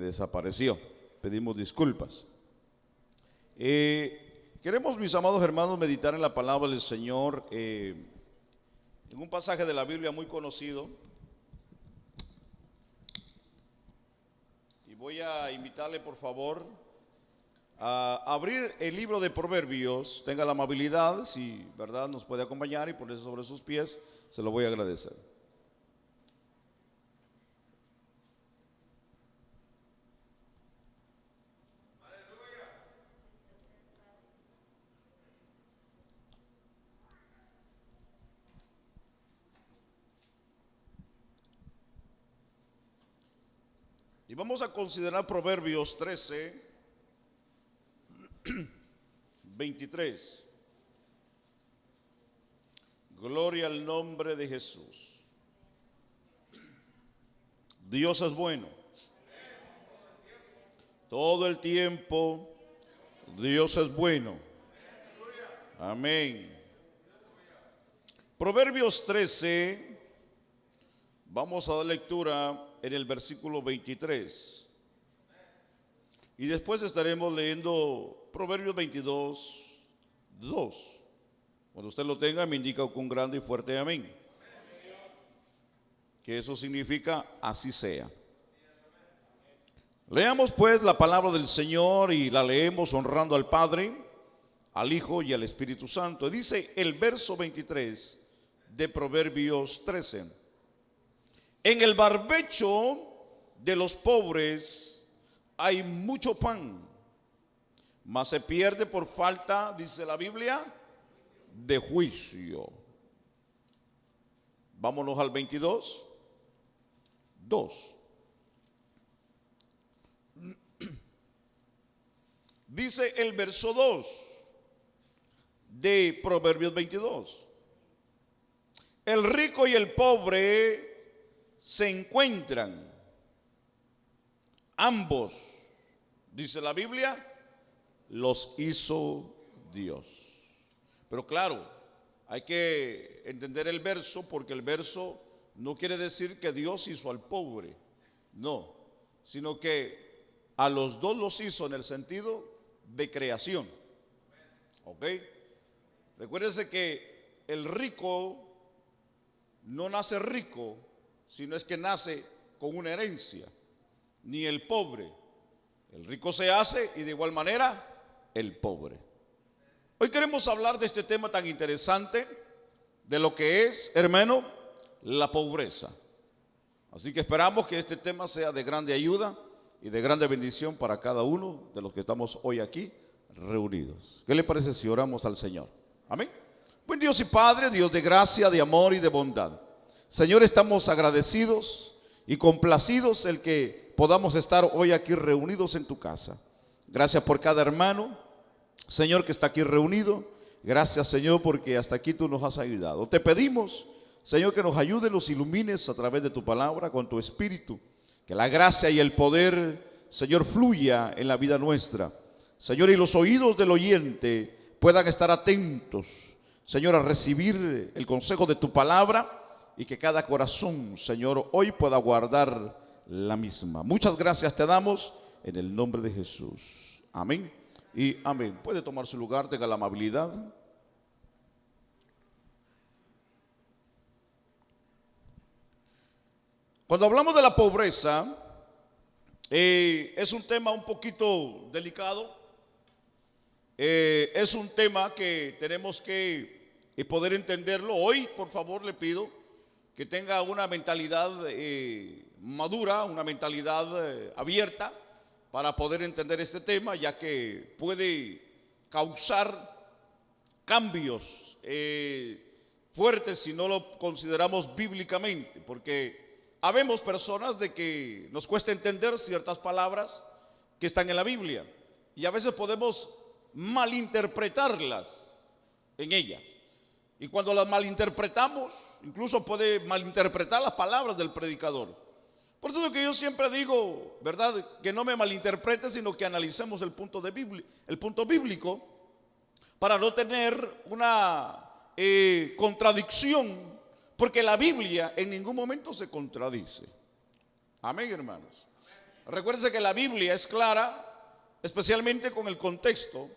Desapareció. Pedimos disculpas. Queremos, mis amados hermanos, meditar en la palabra del Señor en un pasaje de la Biblia muy conocido. Y voy a invitarle, por favor, a abrir el libro de Proverbios. Tenga la amabilidad, si verdad nos puede acompañar y ponerse sobre sus pies, se lo voy a agradecer. Y vamos a considerar Proverbios 13, 23. Gloria al nombre de Jesús. Dios es bueno. Todo el tiempo Dios es bueno. Amén. Proverbios 13, vamos a dar lectura en el versículo 23. Y después estaremos leyendo Proverbios 22, 2. Cuando usted lo tenga, me indica con grande y fuerte amén. Que eso significa así sea. Leamos pues la palabra del Señor y la leemos honrando al Padre, al Hijo y al Espíritu Santo. Dice el verso 23 de Proverbios 13. En el barbecho de los pobres hay mucho pan, mas se pierde por falta, dice la Biblia, de juicio. Vámonos al 22, 2. Dice el verso 2 de Proverbios 22. El rico y el pobre se encuentran, ambos, dice la Biblia, los hizo Dios. Pero claro, hay que entender el verso, porque el verso no quiere decir que Dios hizo al pobre, no, sino que a los dos los hizo en el sentido de creación. ¿Ok? Recuérdese que el rico no nace rico, sino es que nace con una herencia. Ni el pobre. El rico se hace y de igual manera el pobre. Hoy queremos hablar de este tema tan interesante, de lo que es, hermano, la pobreza. Así que esperamos que este tema sea de grande ayuda y de grande bendición para cada uno de los que estamos hoy aquí reunidos. ¿Qué le parece si oramos al Señor? Amén. Buen Dios y Padre, Dios de gracia, de amor y de bondad. Señor, estamos agradecidos y complacidos el que podamos estar hoy aquí reunidos en tu casa. Gracias por cada hermano, Señor, que está aquí reunido. Gracias, Señor, porque hasta aquí tú nos has ayudado. Te pedimos, Señor, que nos ayudes, nos ilumines a través de tu palabra, con tu espíritu. Que la gracia y el poder, Señor, fluya en la vida nuestra. Señor, y los oídos del oyente puedan estar atentos, Señor, a recibir el consejo de tu palabra. Y que cada corazón, Señor, hoy pueda guardar la misma. Muchas gracias te damos en el nombre de Jesús. Amén y amén. Puede tomar su lugar, tenga la amabilidad. Cuando hablamos de la pobreza, es un tema un poquito delicado. Es un tema que tenemos que poder entenderlo. Hoy, por favor, le pido que tenga una mentalidad madura, una mentalidad abierta para poder entender este tema, ya que puede causar cambios fuertes si no lo consideramos bíblicamente, porque habemos personas de que nos cuesta entender ciertas palabras que están en la Biblia y a veces podemos malinterpretarlas en ella. Y cuando las malinterpretamos, incluso puede malinterpretar las palabras del predicador. Por eso es que yo siempre digo, ¿verdad?, que no me malinterprete, sino que analicemos el punto bíblico para no tener una contradicción, porque la Biblia en ningún momento se contradice. Amén, hermanos. Recuérdense que la Biblia es clara, especialmente con el contexto.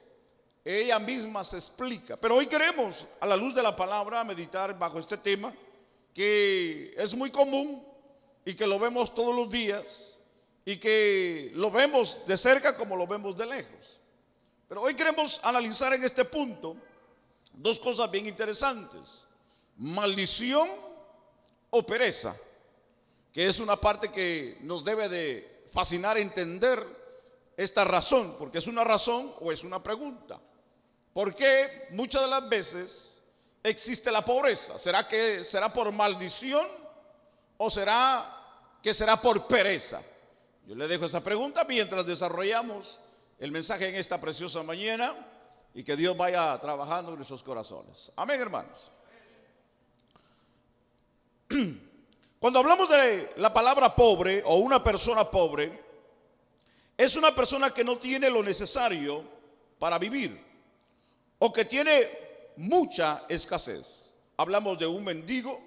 Ella misma se explica. Pero hoy queremos, a la luz de la palabra, meditar bajo este tema que es muy común y que lo vemos todos los días y que lo vemos de cerca como lo vemos de lejos. Pero hoy queremos analizar en este punto dos cosas bien interesantes: maldición o pereza, que es una parte que nos debe de fascinar entender esta razón, porque es una razón o es una pregunta. ¿Por qué muchas de las veces existe la pobreza? ¿Será que será por maldición o será que será por pereza? Yo le dejo esa pregunta mientras desarrollamos el mensaje en esta preciosa mañana, y que Dios vaya trabajando en nuestros corazones. Amén, hermanos. Cuando hablamos de la palabra pobre o una persona pobre, es una persona que no tiene lo necesario para vivir o que tiene mucha escasez. Hablamos de un mendigo,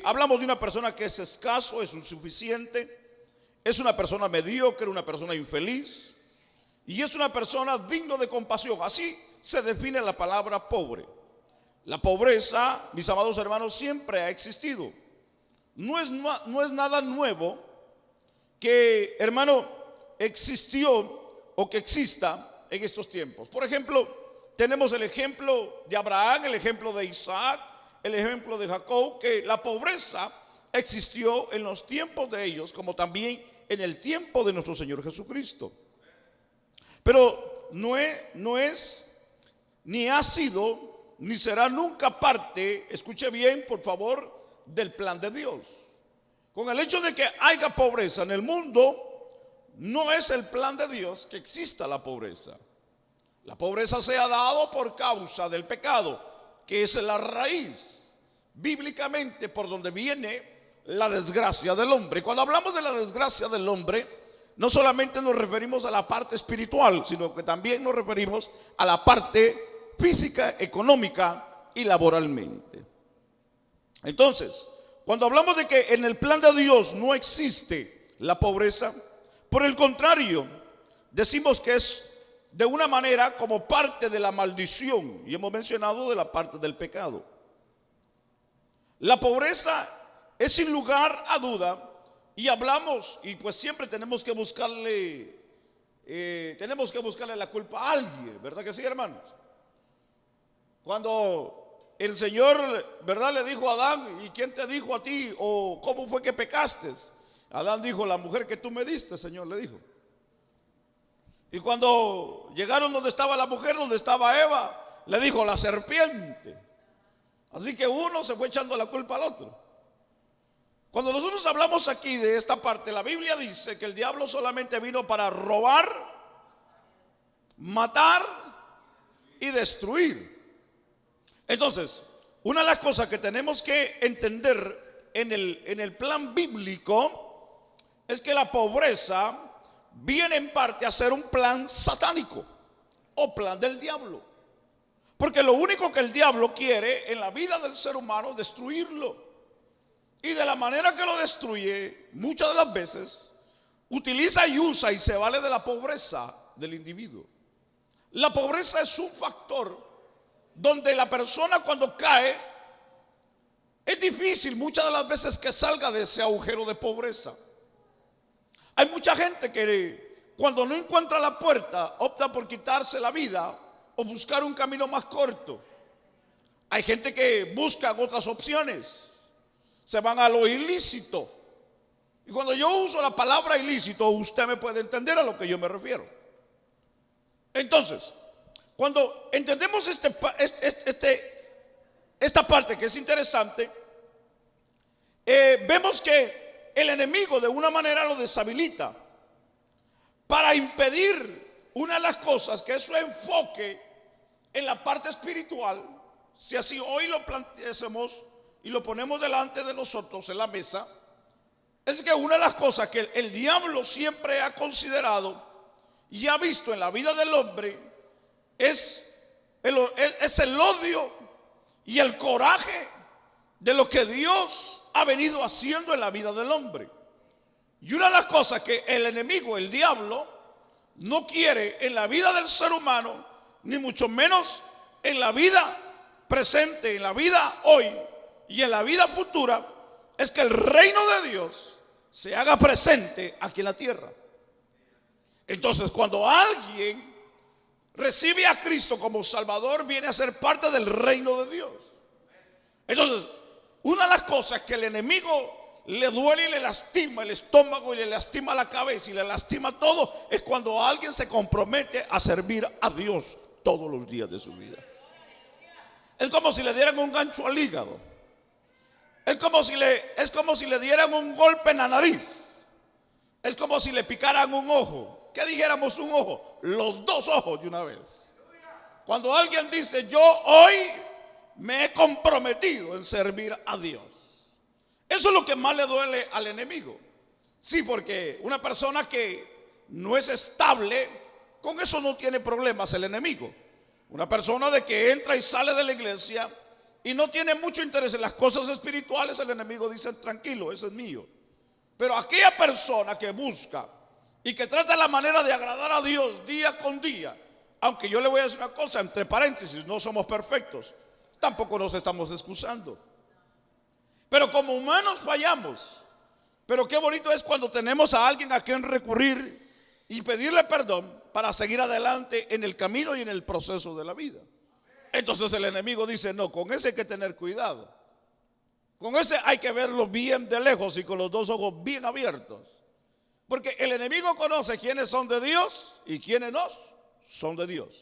hablamos de una persona que es escaso, es insuficiente, es una persona mediocre, una persona infeliz, y es una persona digna de compasión. Así se define la palabra pobre. La pobreza, mis amados hermanos, siempre ha existido. No es nada nuevo que, hermano, existió o que exista en estos tiempos. Por ejemplo, tenemos el ejemplo de Abraham, el ejemplo de Isaac, el ejemplo de Jacob, que la pobreza existió en los tiempos de ellos, como también en el tiempo de nuestro Señor Jesucristo. Pero no es, ni ha sido, ni será nunca parte, escuche bien por favor, del plan de Dios. Con el hecho de que haya pobreza en el mundo, no es el plan de Dios que exista la pobreza. La pobreza se ha dado por causa del pecado, que es la raíz bíblicamente por donde viene la desgracia del hombre. Cuando hablamos de la desgracia del hombre, no solamente nos referimos a la parte espiritual, sino que también nos referimos a la parte física, económica y laboralmente. Entonces, cuando hablamos de que en el plan de Dios no existe la pobreza, por el contrario, decimos que es de una manera como parte de la maldición, y hemos mencionado de la parte del pecado. La pobreza es sin lugar a duda, y hablamos, y pues siempre tenemos que buscarle la culpa a alguien, ¿verdad que sí, hermanos? Cuando el Señor, ¿verdad?, le dijo a Adán: ¿y quién te dijo a ti? ¿O cómo fue que pecaste? Adán dijo: la mujer que tú me diste, Señor, le dijo. Y cuando llegaron donde estaba la mujer, donde estaba Eva, le dijo: la serpiente. Así que uno se fue echando la culpa al otro. Cuando nosotros hablamos aquí de esta parte, la Biblia dice que el diablo solamente vino para robar, matar y destruir. Entonces, una de las cosas que tenemos que entender en el plan bíblico es que la pobreza viene en parte a ser un plan satánico o plan del diablo. Porque lo único que el diablo quiere en la vida del ser humano es destruirlo. Y de la manera que lo destruye, muchas de las veces, utiliza y usa y se vale de la pobreza del individuo. La pobreza es un factor donde la persona cuando cae, es difícil muchas de las veces que salga de ese agujero de pobreza. Hay mucha gente que cuando no encuentra la puerta, opta por quitarse la vida o buscar un camino más corto. Hay gente que busca otras opciones. Se van a lo ilícito. Y cuando yo uso la palabra ilícito, usted me puede entender a lo que yo me refiero. Entonces, cuando entendemos esta parte que es interesante, vemos que el enemigo de una manera lo deshabilita para impedir una de las cosas, que es su enfoque en la parte espiritual. Si así hoy lo planteásemos y lo ponemos delante de nosotros en la mesa, es que una de las cosas que el diablo siempre ha considerado y ha visto en la vida del hombre es el odio y el coraje de lo que Dios ha venido haciendo en la vida del hombre. Y una de las cosas que el enemigo, el diablo, no quiere en la vida del ser humano, ni mucho menos en la vida presente, en la vida hoy y en la vida futura, es que el reino de Dios se haga presente aquí en la tierra. Entonces, cuando alguien recibe a Cristo como Salvador, viene a ser parte del reino de Dios. Entonces, una de las cosas que el enemigo le duele y le lastima el estómago y le lastima la cabeza y le lastima todo, es cuando alguien se compromete a servir a Dios todos los días de su vida. Es como si le dieran un gancho al hígado. Es como si le dieran un golpe en la nariz. Es como si le picaran un ojo. ¿Qué dijéramos un ojo? Los dos ojos de una vez. Cuando alguien dice, yo hoy me he comprometido en servir a Dios. Eso es lo que más le duele al enemigo. Sí, porque una persona que no es estable, con eso no tiene problemas el enemigo. Una persona de que entra y sale de la iglesia y no tiene mucho interés en las cosas espirituales, el enemigo dice, tranquilo, ese es mío. Pero aquella persona que busca y que trata la manera de agradar a Dios día con día, aunque yo le voy a decir una cosa, entre paréntesis, no somos perfectos, tampoco nos estamos excusando. Pero como humanos fallamos. Pero qué bonito es cuando tenemos a alguien a quien recurrir y pedirle perdón para seguir adelante en el camino y en el proceso de la vida. Entonces el enemigo dice, no, con ese hay que tener cuidado. Con ese hay que verlo bien de lejos y con los dos ojos bien abiertos. Porque el enemigo conoce quiénes son de Dios y quiénes no son de Dios.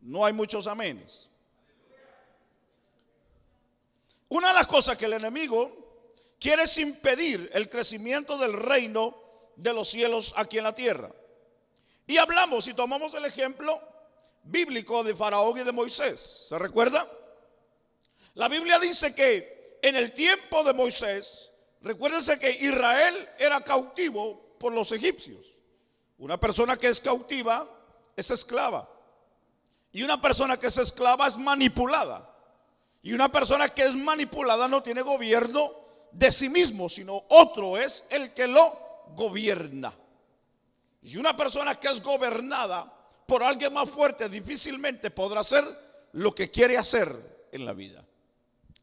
No hay muchos amenes. Una de las cosas que el enemigo quiere es impedir el crecimiento del reino de los cielos aquí en la tierra. Y hablamos y tomamos el ejemplo bíblico de Faraón y de Moisés. ¿Se recuerda? La Biblia dice que en el tiempo de Moisés, recuérdense que Israel era cautivo por los egipcios. Una persona que es cautiva es esclava. Y una persona que es esclava es manipulada. Y una persona que es manipulada no tiene gobierno de sí mismo, sino otro es el que lo gobierna. Y una persona que es gobernada por alguien más fuerte difícilmente podrá hacer lo que quiere hacer en la vida.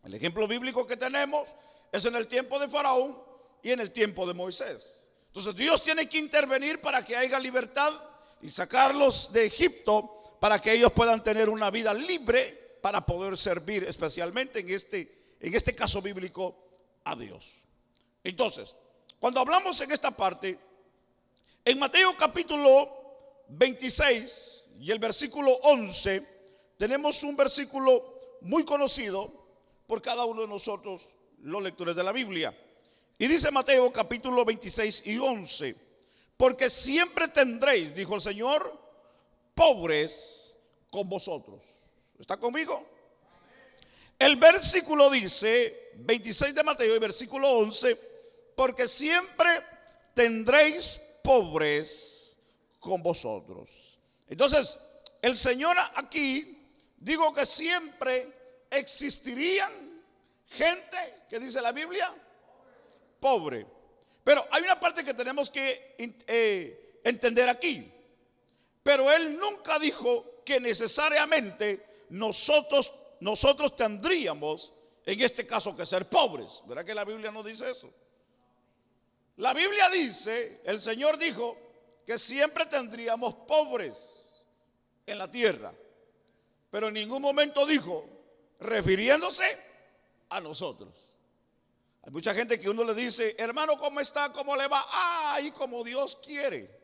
El ejemplo bíblico que tenemos es en el tiempo de Faraón y en el tiempo de Moisés. Entonces Dios tiene que intervenir para que haya libertad y sacarlos de Egipto para que ellos puedan tener una vida libre para poder servir especialmente en este caso bíblico a Dios. Entonces, cuando hablamos en esta parte, en Mateo capítulo 26 y el versículo 11, tenemos un versículo muy conocido por cada uno de nosotros, los lectores de la Biblia. Y dice Mateo capítulo 26 y 11, porque siempre tendréis, dijo el Señor, pobres con vosotros. ¿Está conmigo? El versículo dice, 26 de Mateo y versículo 11, porque siempre tendréis pobres con vosotros. Entonces, el Señor aquí dijo que siempre existirían gente, que dice la Biblia, pobre. Pero hay una parte que tenemos que entender aquí. Pero Él nunca dijo que necesariamente nosotros tendríamos en este caso que ser pobres. ¿Verdad que la Biblia no dice eso? La Biblia dice, el Señor dijo que siempre tendríamos pobres en la tierra, pero en ningún momento dijo refiriéndose a nosotros. Hay mucha gente que uno le dice, hermano, ¿cómo está? ¿Cómo le va? Ay, como Dios quiere.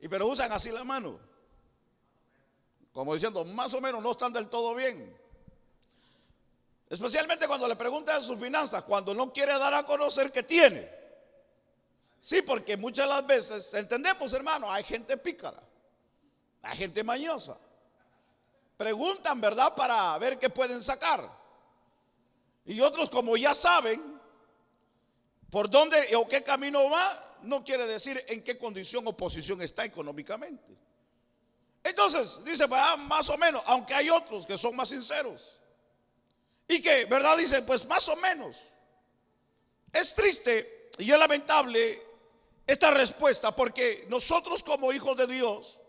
Y pero usan así la mano, como diciendo, más o menos no están del todo bien. Especialmente cuando le preguntan de sus finanzas, cuando no quiere dar a conocer que tiene. Sí, porque muchas de las veces, entendemos, hermano, hay gente pícara, hay gente mañosa. Preguntan, ¿verdad?, para ver qué pueden sacar. Y otros, como ya saben por dónde o qué camino va, no quiere decir en qué condición o posición está económicamente. Entonces, dice, pues, más o menos, aunque hay otros que son más sinceros. Y que, ¿verdad?, dicen, pues más o menos. Es triste y es lamentable esta respuesta, porque nosotros como hijos de Dios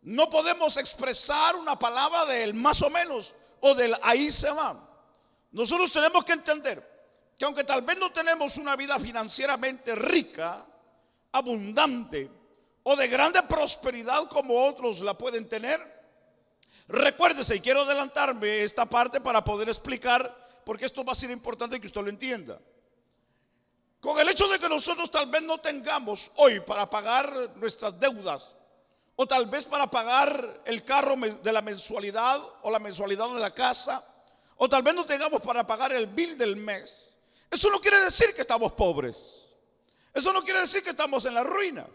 no podemos expresar una palabra del más o menos o del ahí se va. Nosotros tenemos que entender que aunque tal vez no tenemos una vida financieramente rica, abundante o de grande prosperidad como otros la pueden tener, recuérdese, y quiero adelantarme esta parte para poder explicar, porque esto va a ser importante que usted lo entienda. Con el hecho de que nosotros tal vez no tengamos hoy para pagar nuestras deudas, o tal vez para pagar el carro de la mensualidad o la mensualidad de la casa, o tal vez no tengamos para pagar el bill del mes, eso no quiere decir que estamos pobres. Eso no quiere decir que estamos en la ruina.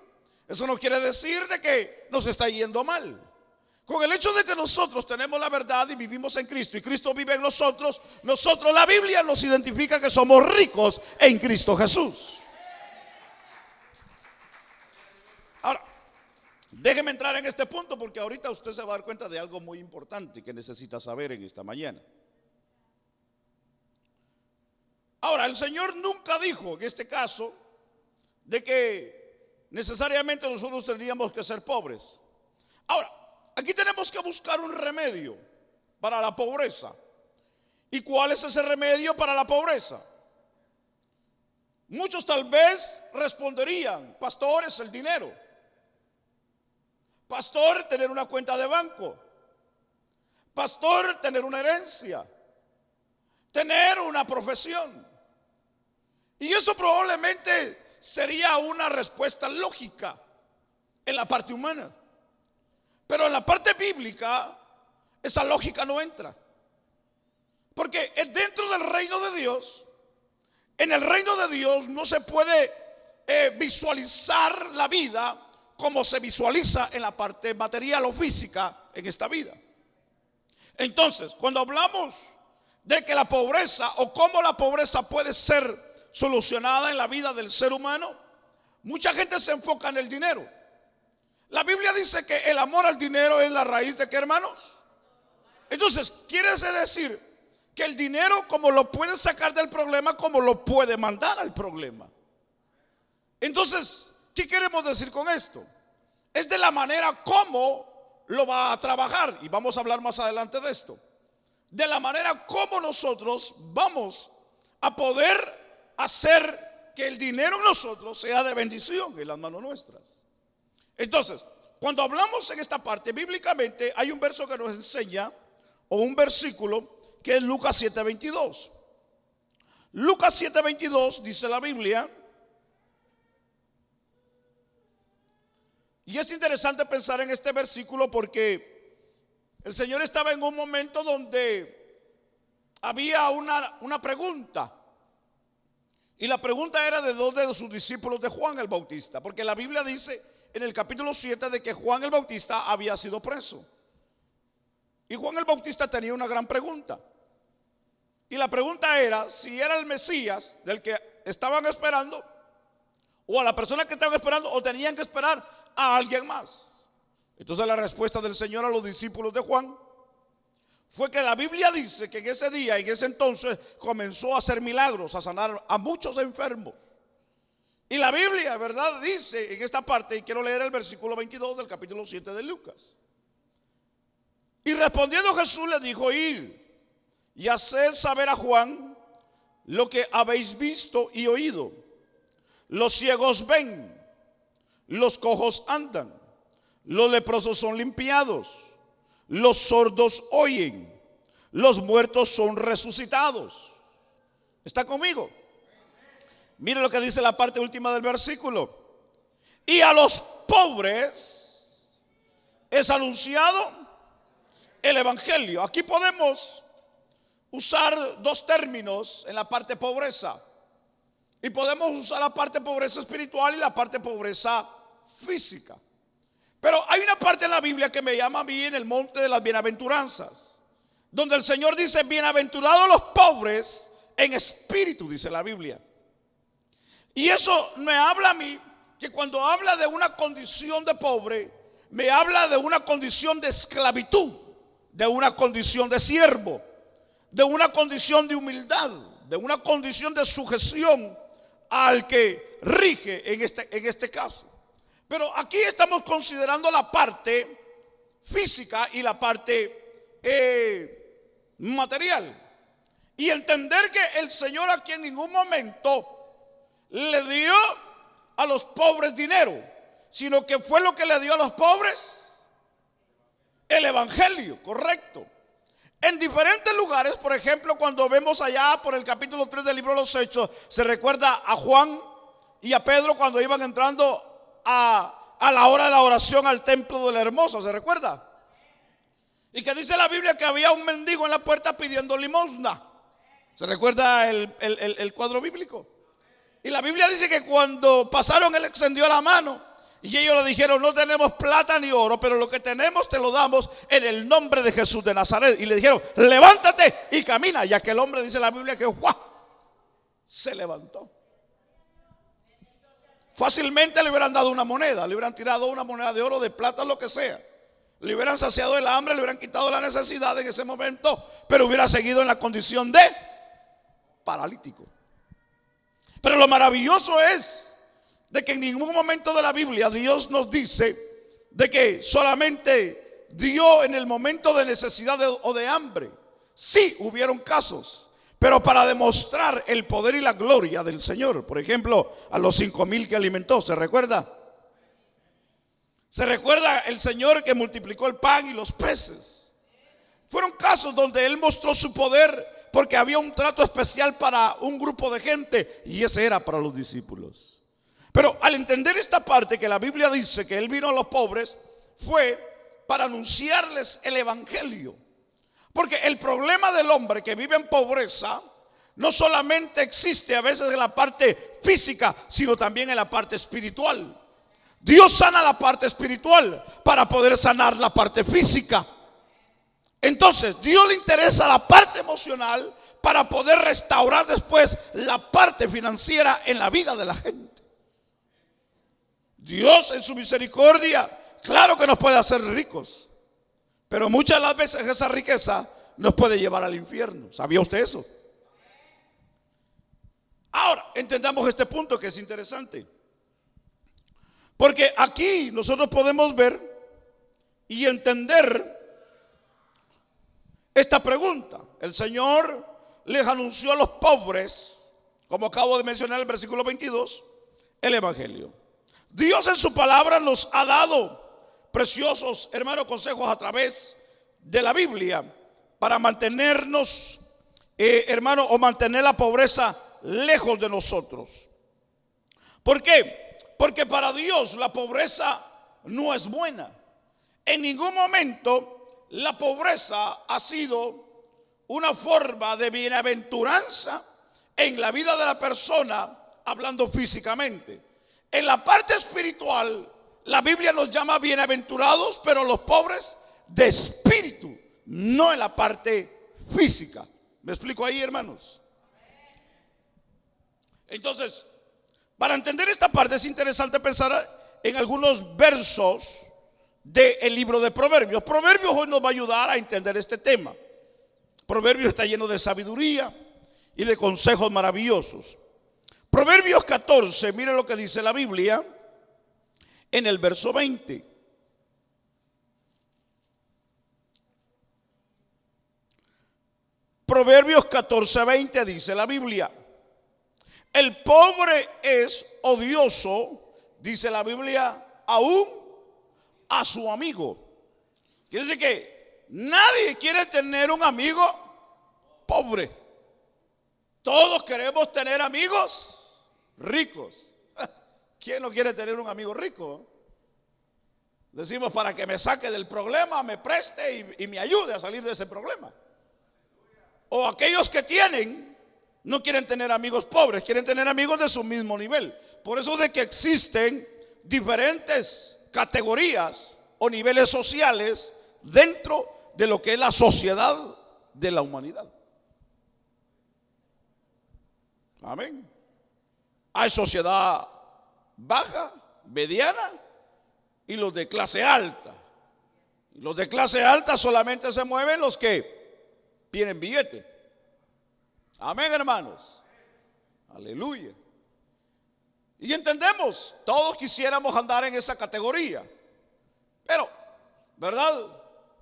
Eso no quiere decir de que nos está yendo mal. Con el hecho de que nosotros tenemos la verdad y vivimos en Cristo, y Cristo vive en nosotros, la Biblia nos identifica que somos ricos en Cristo Jesús. Ahora, déjeme entrar en este punto, porque ahorita usted se va a dar cuenta de algo muy importante que necesita saber en esta mañana. Ahora, el Señor nunca dijo en este caso de que necesariamente nosotros tendríamos que ser pobres. Ahora, aquí tenemos que buscar un remedio para la pobreza. ¿Y cuál es ese remedio para la pobreza? Muchos tal vez responderían: pastor, es el dinero. Pastor, tener una cuenta de banco. Pastor, tener una herencia. Tener una profesión. Y eso probablemente sería una respuesta lógica en la parte humana. Pero en la parte bíblica, esa lógica no entra. Porque dentro del reino de Dios, en el reino de Dios no se puede visualizar la vida como se visualiza en la parte material o física en esta vida. Entonces, cuando hablamos de que la pobreza o cómo la pobreza puede ser solucionada en la vida del ser humano, mucha gente se enfoca en el dinero. La Biblia dice que el amor al dinero es la raíz de ¿qué, hermanos? Entonces, quiere decir que el dinero, como lo puede sacar del problema, como lo puede mandar al problema. Entonces, ¿qué queremos decir con esto? Es de la manera como lo va a trabajar, y vamos a hablar más adelante de esto. De la manera como nosotros vamos a poder hacer que el dinero en nosotros sea de bendición en las manos nuestras. Entonces, cuando hablamos en esta parte, bíblicamente hay un verso que nos enseña, o un versículo, que es Lucas 7:22. Lucas 7:22 dice la Biblia, y es interesante pensar en este versículo porque el Señor estaba en un momento donde había una pregunta. Y la pregunta era de dos de sus discípulos de Juan el Bautista, porque la Biblia dice en el capítulo 7 de que Juan el Bautista había sido preso. Y Juan el Bautista tenía una gran pregunta. Y la pregunta era si era el Mesías del que estaban esperando, o a la persona que estaban esperando, o tenían que esperar a alguien más. Entonces la respuesta del Señor a los discípulos de Juan fue que la Biblia dice que en ese día, en ese entonces, comenzó a hacer milagros, a sanar a muchos enfermos. Y la Biblia, ¿verdad?, dice en esta parte, y quiero leer el versículo 22 del capítulo 7 de Lucas. Y respondiendo Jesús le dijo: id y haced saber a Juan lo que habéis visto y oído. Los ciegos ven, los cojos andan, los leprosos son limpiados, los sordos oyen, los muertos son resucitados. ¿Está conmigo? Mire lo que dice la parte última del versículo. Y a los pobres es anunciado el evangelio. Aquí podemos usar dos términos en la parte pobreza. Y podemos usar la parte pobreza espiritual y la parte pobreza física. Pero hay una parte en la Biblia que me llama a mí en el monte de las bienaventuranzas, donde el Señor dice: bienaventurados los pobres en espíritu, dice la Biblia. Y eso me habla a mí que cuando habla de una condición de pobre, me habla de una condición de esclavitud, de una condición de siervo, de una condición de humildad, de una condición de sujeción al que rige en este caso. Pero aquí estamos considerando la parte física y la parte material. Y entender que el Señor aquí en ningún momento le dio a los pobres dinero, sino que fue lo que le dio a los pobres: el evangelio, correcto. En diferentes lugares, por ejemplo, cuando vemos allá por el capítulo 3 del libro de los Hechos, se recuerda a Juan y a Pedro cuando iban entrando a la hora de la oración al templo de la Hermosa, ¿se recuerda? Y que dice la Biblia que había un mendigo en la puerta pidiendo limosna. ¿Se recuerda el cuadro bíblico? Y la Biblia dice que cuando pasaron, él extendió la mano y ellos le dijeron: no tenemos plata ni oro, pero lo que tenemos te lo damos en el nombre de Jesús de Nazaret. Y le dijeron: levántate y camina. Y aquel hombre, dice la Biblia, que ¡guau!, se levantó. Fácilmente le hubieran dado una moneda, le hubieran tirado una moneda de oro, de plata, lo que sea. Le hubieran saciado el hambre, le hubieran quitado la necesidad en ese momento, pero hubiera seguido en la condición de paralítico. Pero lo maravilloso es de que en ningún momento de la Biblia Dios nos dice de que solamente dio en el momento de necesidad o de hambre. Sí, hubieron casos, pero para demostrar el poder y la gloria del Señor. Por ejemplo, a los 5,000 que alimentó, ¿se recuerda? ¿Se recuerda el Señor que multiplicó el pan y los peces? Fueron casos donde Él mostró su poder, porque había un trato especial para un grupo de gente, y ese era para los discípulos. Pero al entender esta parte que la Biblia dice que Él vino a los pobres, fue para anunciarles el evangelio. Porque el problema del hombre que vive en pobreza no solamente existe a veces en la parte física, sino también en la parte espiritual. Dios sana la parte espiritual para poder sanar la parte física. Entonces, Dios le interesa la parte emocional para poder restaurar después la parte financiera en la vida de la gente. Dios en su misericordia, claro que nos puede hacer ricos, pero muchas de las veces esa riqueza nos puede llevar al infierno. ¿Sabía usted eso? Ahora, entendamos este punto que es interesante. Porque aquí nosotros podemos ver y entender esta pregunta. El Señor les anunció a los pobres, como acabo de mencionar en el versículo 22, el evangelio. Dios en su palabra nos ha dado preciosos, hermanos, consejos a través de la Biblia para mantenernos, hermano, o mantener la pobreza lejos de nosotros. ¿Por qué? Porque para Dios la pobreza no es buena. En ningún momento la pobreza ha sido una forma de bienaventuranza en la vida de la persona, hablando físicamente. En la parte espiritual, la Biblia nos llama bienaventurados, pero los pobres de espíritu, no en la parte física. ¿Me explico ahí, hermanos? Entonces, para entender esta parte es interesante pensar en algunos versos del libro de Proverbios. Proverbios hoy nos va a ayudar a entender este tema. Proverbios está lleno de sabiduría y de consejos maravillosos. Proverbios 14, mire lo que dice la Biblia en el verso 20. Proverbios 14, 20 dice la Biblia: el pobre es odioso, dice la Biblia, aún a su amigo. Quiere decir que nadie quiere tener un amigo pobre. Todos queremos tener amigos ricos. ¿Quién no quiere tener un amigo rico? Decimos, para que me saque del problema, me preste y me ayude a salir de ese problema. O aquellos que tienen, no quieren tener amigos pobres, quieren tener amigos de su mismo nivel. Por eso de que existen diferentes categorías o niveles sociales dentro de lo que es la sociedad de la humanidad. Amén. Hay sociedad baja, mediana y los de clase alta. Y los de clase alta solamente se mueven los que tienen billete. Amén, hermanos. Aleluya. Y entendemos, todos quisiéramos andar en esa categoría. Pero, ¿verdad?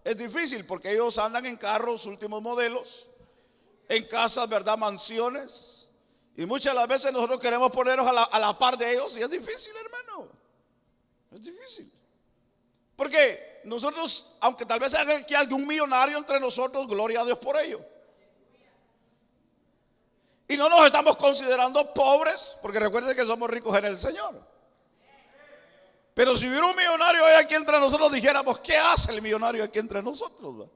Es difícil porque ellos andan en carros últimos modelos, en casas, ¿verdad? Mansiones. Y muchas de las veces nosotros queremos ponernos a la par de ellos y es difícil, hermano. Es difícil. Porque nosotros, aunque tal vez haya aquí algún millonario entre nosotros, gloria a Dios por ello. Y no nos estamos considerando pobres, porque recuerden que somos ricos en el Señor. Pero si hubiera un millonario hoy aquí entre nosotros, dijéramos, ¿qué hace el millonario aquí entre nosotros?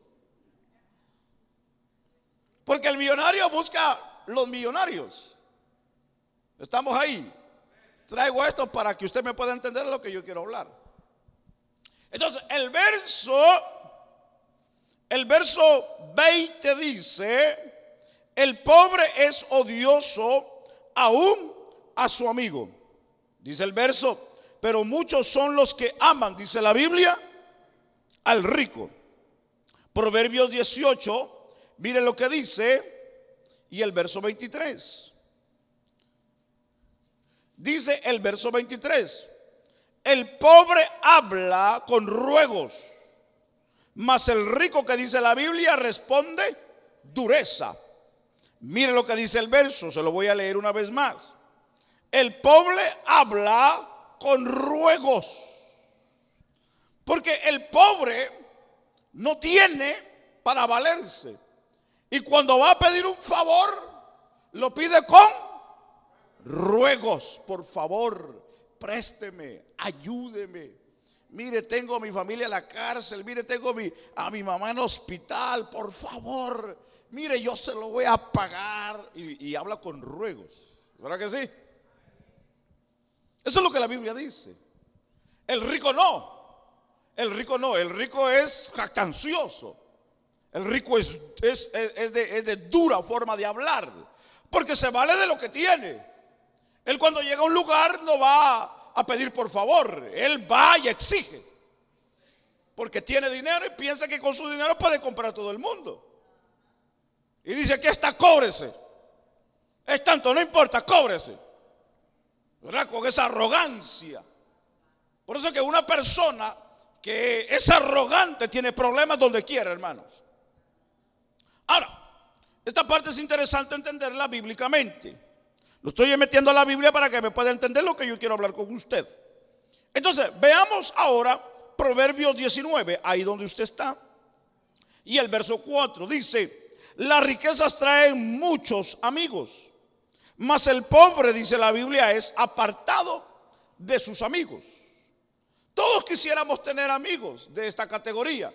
Porque el millonario busca los millonarios. Estamos ahí. Traigo esto para que usted me pueda entender lo que yo quiero hablar. Entonces, el verso 20 dice: el pobre es odioso aún a su amigo. Dice el verso: pero muchos son los que aman, dice la Biblia, al rico. Proverbios 18, mire lo que dice, y el verso 23. Dice el verso 23: el pobre habla con ruegos, mas el rico, que dice la Biblia, responde dureza. Mire lo que dice el verso, se lo voy a leer una vez más. El pobre habla con ruegos, porque el pobre no tiene para valerse, y cuando va a pedir un favor lo pide con ruegos. Por favor, présteme, ayúdeme. Mire, tengo a mi familia en la cárcel, mire, tengo a mi mamá en hospital, por favor, mire, yo se lo voy a pagar. Y habla con ruegos, ¿verdad que sí? Eso es lo que la Biblia dice. El rico no. El rico no. El rico es jactancioso. El rico es de dura forma de hablar, porque se vale de lo que tiene. Él, cuando llega a un lugar, no va a pedir por favor. Él va y exige, porque tiene dinero y piensa que con su dinero puede comprar a todo el mundo. Y dice: aquí está, cóbrese. Es tanto, no importa, cóbrese. ¿Verdad? Con esa arrogancia. Por eso que una persona que es arrogante tiene problemas donde quiera, hermanos. Ahora, esta parte es interesante entenderla bíblicamente. Lo estoy metiendo a la Biblia para que me pueda entender lo que yo quiero hablar con usted. Entonces, veamos ahora Proverbios 19, ahí donde usted está. Y el verso 4 dice: las riquezas traen muchos amigos, mas el pobre, dice la Biblia, es apartado de sus amigos. Todos quisiéramos tener amigos de esta categoría,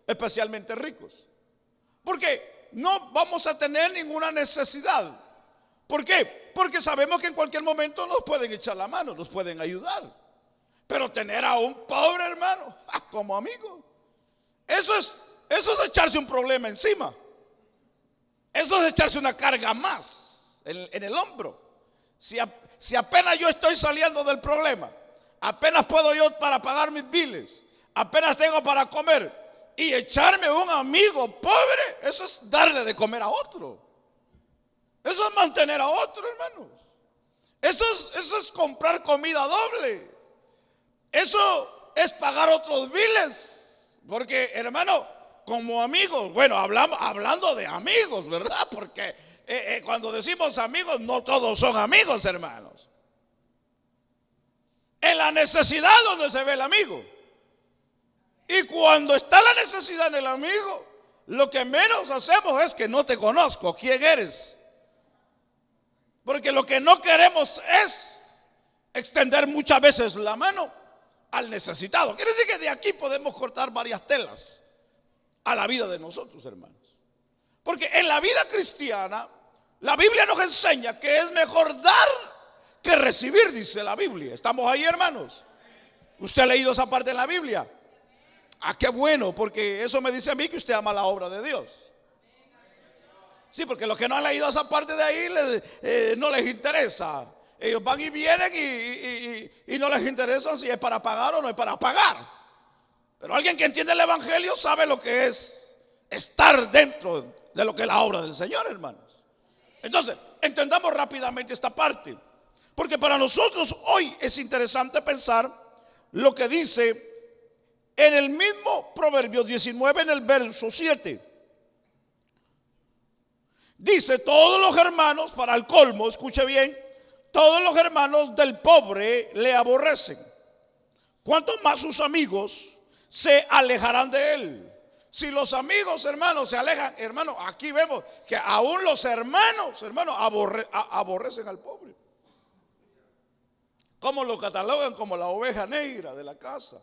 especialmente ricos, porque no vamos a tener ninguna necesidad. ¿Por qué? Porque sabemos que en cualquier momento nos pueden echar la mano, nos pueden ayudar. Pero tener a un pobre, hermano, como amigo, eso es echarse un problema encima. Eso es echarse una carga más en el hombro. Si apenas yo estoy saliendo del problema, apenas puedo yo para pagar mis biles, apenas tengo para comer, y echarme un amigo pobre, eso es darle de comer a otro. Eso es mantener a otro, hermanos. Eso es comprar comida doble. Eso es pagar otros biles. Porque, hermano, como amigos, bueno, hablando de amigos, ¿verdad? Porque cuando decimos amigos, no todos son amigos, hermanos. En la necesidad donde se ve el amigo. Y cuando está la necesidad en el amigo, lo que menos hacemos es que no te conozco, quién eres. Porque lo que no queremos es extender muchas veces la mano al necesitado. Quiere decir que de aquí podemos cortar varias telas a la vida de nosotros, hermanos. Porque en la vida cristiana, la Biblia nos enseña que es mejor dar que recibir, dice la Biblia. ¿Estamos ahí, hermanos? ¿Usted ha leído esa parte en la Biblia? Ah, qué bueno, porque eso me dice a mí que usted ama la obra de Dios. Sí, porque los que no han leído esa parte de ahí no les interesa. Ellos van y vienen y no les interesa si es para pagar o no es para pagar. Pero alguien que entiende el evangelio sabe lo que es estar dentro de lo que es la obra del Señor, hermanos. Entonces, entendamos rápidamente esta parte. Porque para nosotros hoy es interesante pensar lo que dice en el mismo Proverbios 19, en el verso 7. Dice: todos los hermanos, para el colmo, escuche bien, todos los hermanos del pobre le aborrecen. ¿Cuántos más sus amigos se alejarán de él? Si los amigos, hermanos, se alejan, hermanos, aquí vemos que aún los hermanos, aborrecen al pobre. ¿Cómo lo catalogan? Como la oveja negra de la casa.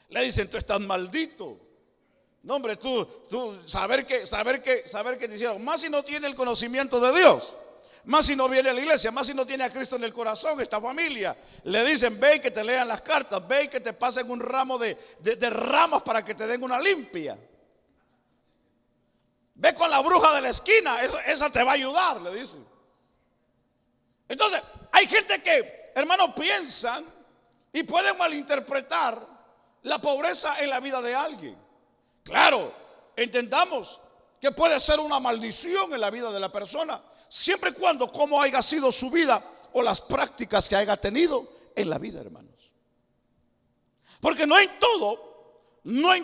Le dicen: tú estás maldito. No, hombre, tú saber que te hicieron. Más si no tiene el conocimiento de Dios. Más si no viene a la iglesia. Más si no tiene a Cristo en el corazón. Esta familia. Le dicen: ve y que te lean las cartas. Ve y que te pasen un ramo de ramas para que te den una limpia. Ve con la bruja de la esquina. Esa te va a ayudar, le dicen. Entonces, hay gente que, hermanos, piensan y pueden malinterpretar la pobreza en la vida de alguien. Claro, entendamos que puede ser una maldición en la vida de la persona, siempre y cuando como haya sido su vida o las prácticas que haya tenido en la vida, hermanos. Porque no en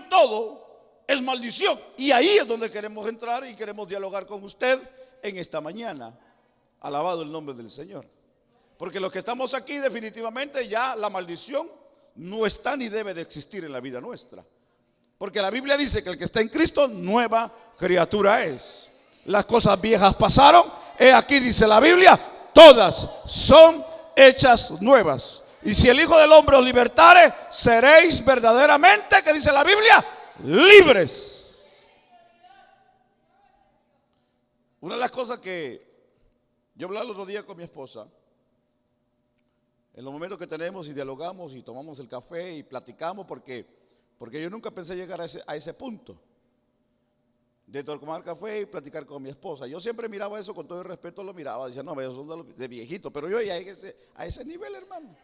todo es maldición. Y ahí es donde queremos entrar y queremos dialogar con usted en esta mañana. Alabado el nombre del Señor. Porque los que estamos aquí, definitivamente ya la maldición no está ni debe de existir en la vida nuestra. Porque la Biblia dice que el que está en Cristo, nueva criatura es. Las cosas viejas pasaron. Aquí dice la Biblia: todas son hechas nuevas. Y si el Hijo del Hombre os libertare, seréis verdaderamente, que dice la Biblia, libres. Una de las cosas que yo hablaba el otro día con mi esposa, en los momentos que tenemos y dialogamos y tomamos el café y platicamos, porque yo nunca pensé llegar a ese punto de tomar café y platicar con mi esposa. Yo siempre miraba eso con todo el respeto, lo miraba, decía: no, ellos son de viejito, pero yo ya a ese nivel, hermano.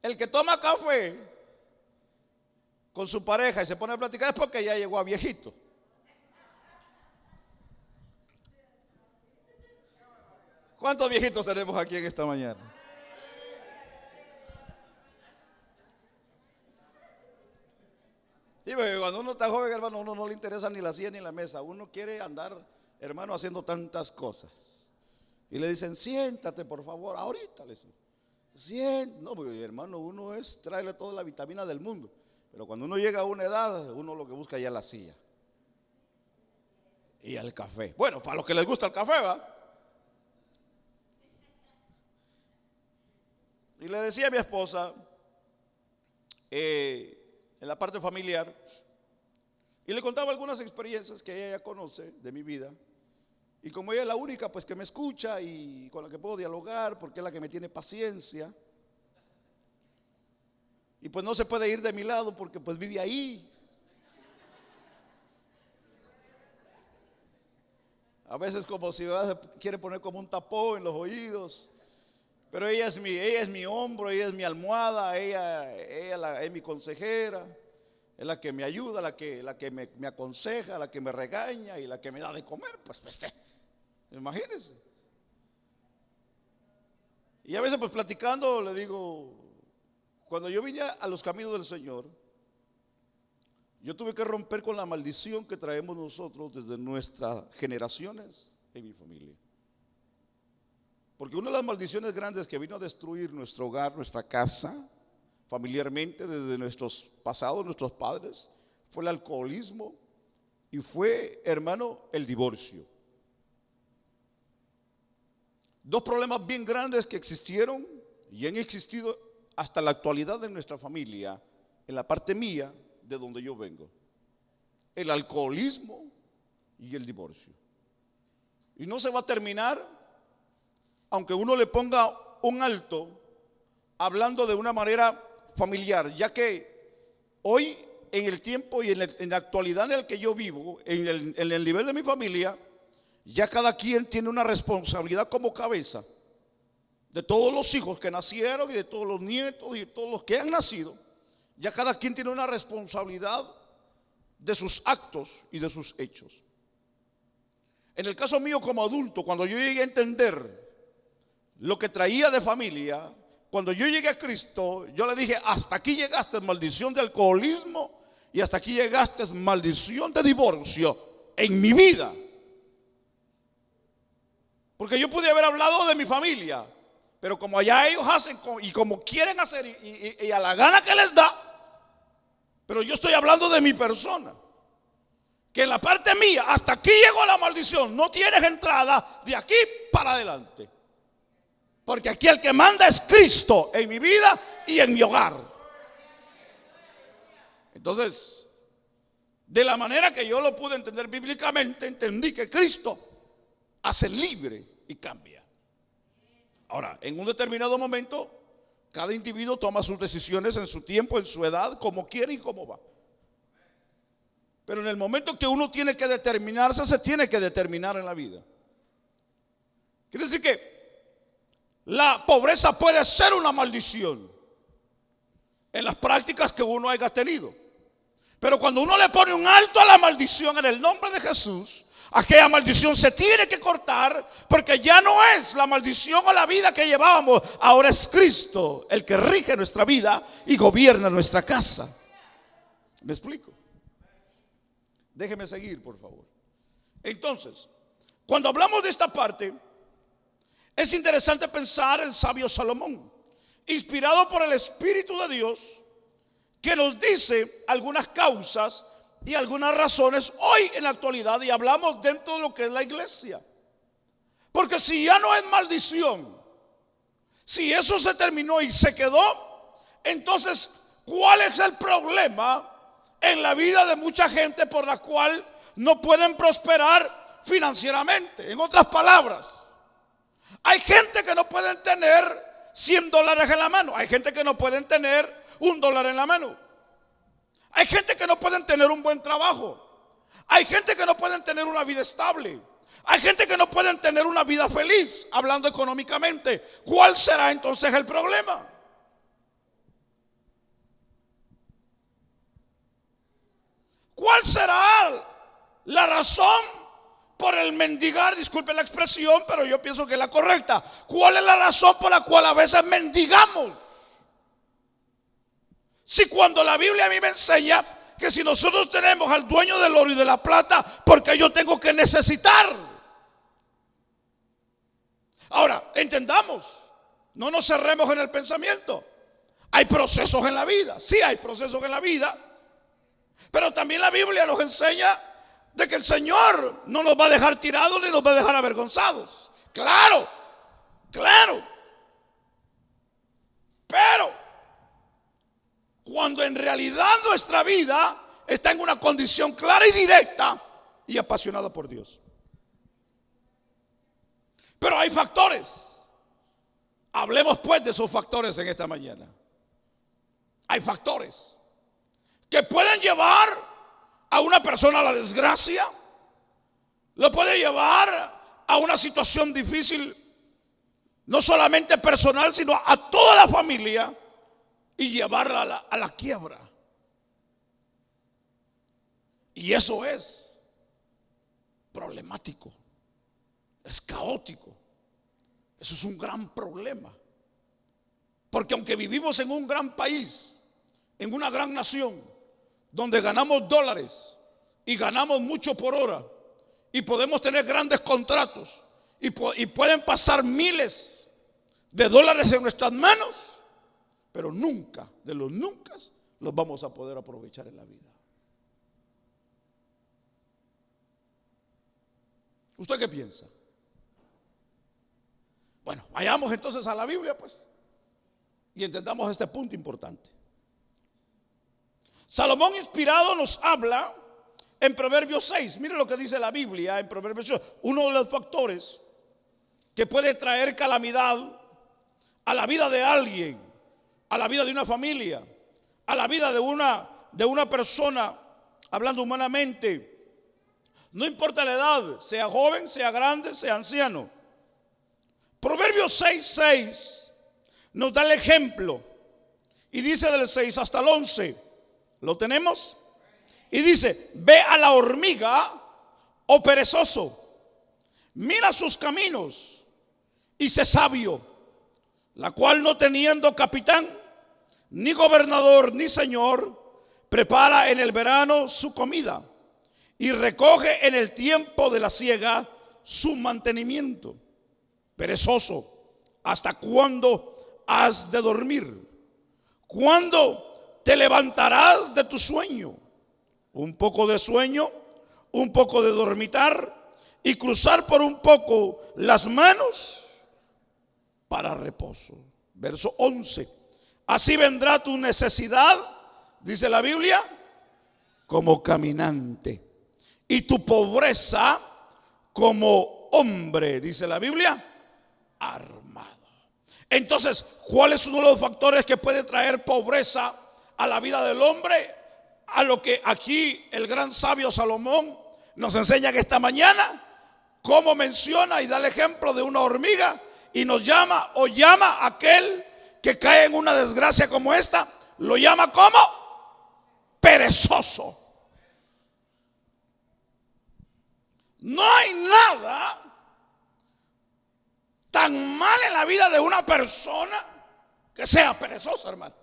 El que toma café con su pareja y se pone a platicar es porque ya llegó a viejito. ¿Cuántos viejitos tenemos aquí en esta mañana? Y cuando uno está joven, hermano, uno no le interesa ni la silla ni la mesa. Uno quiere andar, hermano, haciendo tantas cosas. Y le dicen: siéntate, por favor, ahorita. Le dicen: siéntate. No, porque, hermano, uno tráele toda la vitamina del mundo. Pero cuando uno llega a una edad, uno lo que busca ya es la silla y el café. Bueno, para los que les gusta el café, ¿va? Y le decía a mi esposa, en la parte familiar, y le contaba algunas experiencias que ella ya conoce de mi vida. Y como ella es la única pues que me escucha y con la que puedo dialogar, porque es la que me tiene paciencia, y pues no se puede ir de mi lado porque pues vive ahí. A veces como si quiere poner como un tapón en los oídos. Pero ella es mi hombro, ella es mi almohada, ella es mi consejera, es la que me ayuda, la que me aconseja, la que me regaña y la que me da de comer. Pues imagínense. Y a veces pues platicando le digo: cuando yo vine a los caminos del Señor, yo tuve que romper con la maldición que traemos nosotros desde nuestras generaciones en mi familia. Porque una de las maldiciones grandes que vino a destruir nuestro hogar, nuestra casa, familiarmente, desde nuestros pasados, nuestros padres, fue el alcoholismo y fue, hermano, el divorcio. Dos problemas bien grandes que existieron y han existido hasta la actualidad de nuestra familia, en la parte mía, de donde yo vengo: el alcoholismo y el divorcio. Y no se va a terminar aunque uno le ponga un alto hablando de una manera familiar, ya que hoy en el tiempo y en la actualidad en el que yo vivo, en el nivel de mi familia, ya cada quien tiene una responsabilidad como cabeza de todos los hijos que nacieron y de todos los nietos y de todos los que han nacido. Ya cada quien tiene una responsabilidad de sus actos y de sus hechos. En el caso mío como adulto, cuando yo llegué a entender lo que traía de familia, cuando yo llegué a Cristo, yo le dije, hasta aquí llegaste, maldición de alcoholismo, y hasta aquí llegaste, maldición de divorcio en mi vida. Porque yo pude haber hablado de mi familia, pero como allá ellos hacen y como quieren hacer y a la gana que les da, pero yo estoy hablando de mi persona. Que en la parte mía, hasta aquí llegó la maldición, no tienes entrada de aquí para adelante. Porque aquí el que manda es Cristo en mi vida y en mi hogar. Entonces, de la manera que yo lo pude entender bíblicamente, entendí que Cristo hace libre y cambia. Ahora, en un determinado momento, cada individuo toma sus decisiones en su tiempo, en su edad, como quiere y como va. Pero en el momento que uno tiene que determinarse, se tiene que determinar en la vida. Quiere decir que la pobreza puede ser una maldición en las prácticas que uno haya tenido. Pero cuando uno le pone un alto a la maldición en el nombre de Jesús, aquella maldición se tiene que cortar, porque ya no es la maldición o la vida que llevábamos. Ahora es Cristo el que rige nuestra vida y gobierna nuestra casa. ¿Me explico? Déjeme seguir, por favor. Entonces, cuando hablamos de esta parte, es interesante pensar el sabio Salomón, inspirado por el Espíritu de Dios, que nos dice algunas causas y algunas razones hoy en la actualidad, y hablamos dentro de lo que es la iglesia. Porque si ya no es maldición, si eso se terminó y se quedó, entonces, ¿cuál es el problema en la vida de mucha gente por la cual no pueden prosperar financieramente? En otras palabras, hay gente que no pueden tener $100 en la mano. Hay gente que no pueden tener $1 en la mano. Hay gente que no pueden tener un buen trabajo. Hay gente que no pueden tener una vida estable. Hay gente que no pueden tener una vida feliz, hablando económicamente. ¿Cuál será entonces el problema? ¿Cuál será la razón por el mendigar? Disculpe la expresión, pero yo pienso que es la correcta. ¿Cuál es la razón por la cual a veces mendigamos? Si cuando la Biblia a mí me enseña que si nosotros tenemos al dueño del oro y de la plata, porque yo tengo que necesitar. Ahora, entendamos, no nos cerremos en el pensamiento. Hay procesos en la vida, sí hay procesos en la vida, pero también la Biblia nos enseña de que el Señor no nos va a dejar tirados ni nos va a dejar avergonzados. Claro, claro. Pero cuando en realidad nuestra vida está en una condición clara y directa y apasionada por Dios. Pero hay factores. Hablemos pues de esos factores en esta mañana. Hay factores que pueden llevar a una persona a la desgracia, lo puede llevar a una situación difícil, no solamente personal, sino a toda la familia, y llevarla a la quiebra. Y eso es problemático, es caótico. Eso es un gran problema. Porque aunque vivimos en un gran país, en una gran nación, donde ganamos dólares y ganamos mucho por hora y podemos tener grandes contratos y pueden pasar miles de dólares en nuestras manos, pero nunca, de los nunca, los vamos a poder aprovechar en la vida. ¿Usted qué piensa? Bueno, vayamos entonces a la Biblia, pues, y entendamos este punto importante. Salomón inspirado nos habla en Proverbios 6. Mire lo que dice la Biblia en Proverbios 6. Uno de los factores que puede traer calamidad a la vida de alguien, a la vida de una familia, a la vida de una persona, hablando humanamente, no importa la edad, sea joven, sea grande, sea anciano. Proverbios 6:6 nos da el ejemplo y dice del 6 hasta el 11. ¿Lo tenemos? Y dice: ve a la hormiga, oh perezoso, mira sus caminos y sé sabio, la cual no teniendo capitán, ni gobernador, ni señor, prepara en el verano su comida y recoge en el tiempo de la siega su mantenimiento. Perezoso, ¿hasta cuándo has de dormir? ¿Cuándo te levantarás de tu sueño? Un poco de sueño, un poco de dormitar y cruzar por un poco las manos para reposo. Verso 11. Así vendrá tu necesidad, dice la Biblia, como caminante, y tu pobreza como hombre, dice la Biblia, armado. Entonces, ¿cuál es uno de los factores que puede traer pobreza a la vida del hombre? A lo que aquí el gran sabio Salomón nos enseña que esta mañana, como menciona y da el ejemplo de una hormiga, y nos llama o llama a aquel que cae en una desgracia como esta, lo llama como perezoso. No hay nada tan mal en la vida de una persona que sea perezosa, hermano.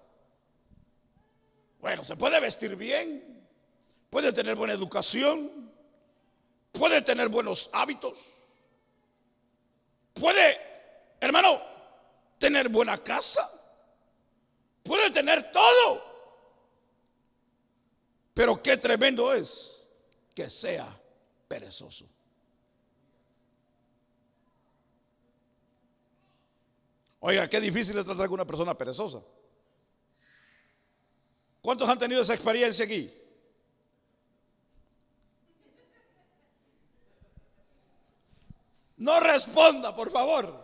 Bueno, se puede vestir bien, puede tener buena educación, puede tener buenos hábitos, puede, hermano, tener buena casa, puede tener todo. Pero qué tremendo es que sea perezoso. Oiga, qué difícil es tratar con una persona perezosa. ¿Cuántos han tenido esa experiencia aquí? No responda, por favor.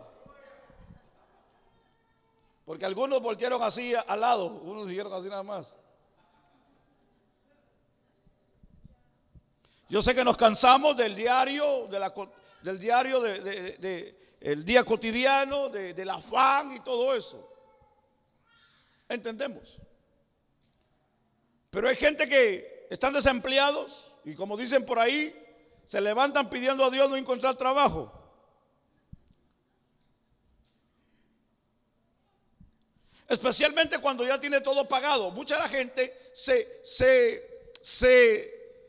Porque algunos voltearon así al lado, unos siguieron así nada más. Yo sé que nos cansamos del diario, el día cotidiano, del afán y todo eso. Entendemos. Pero hay gente que están desempleados y, como dicen por ahí, se levantan pidiendo a Dios no encontrar trabajo. Especialmente cuando ya tiene todo pagado. Mucha de la gente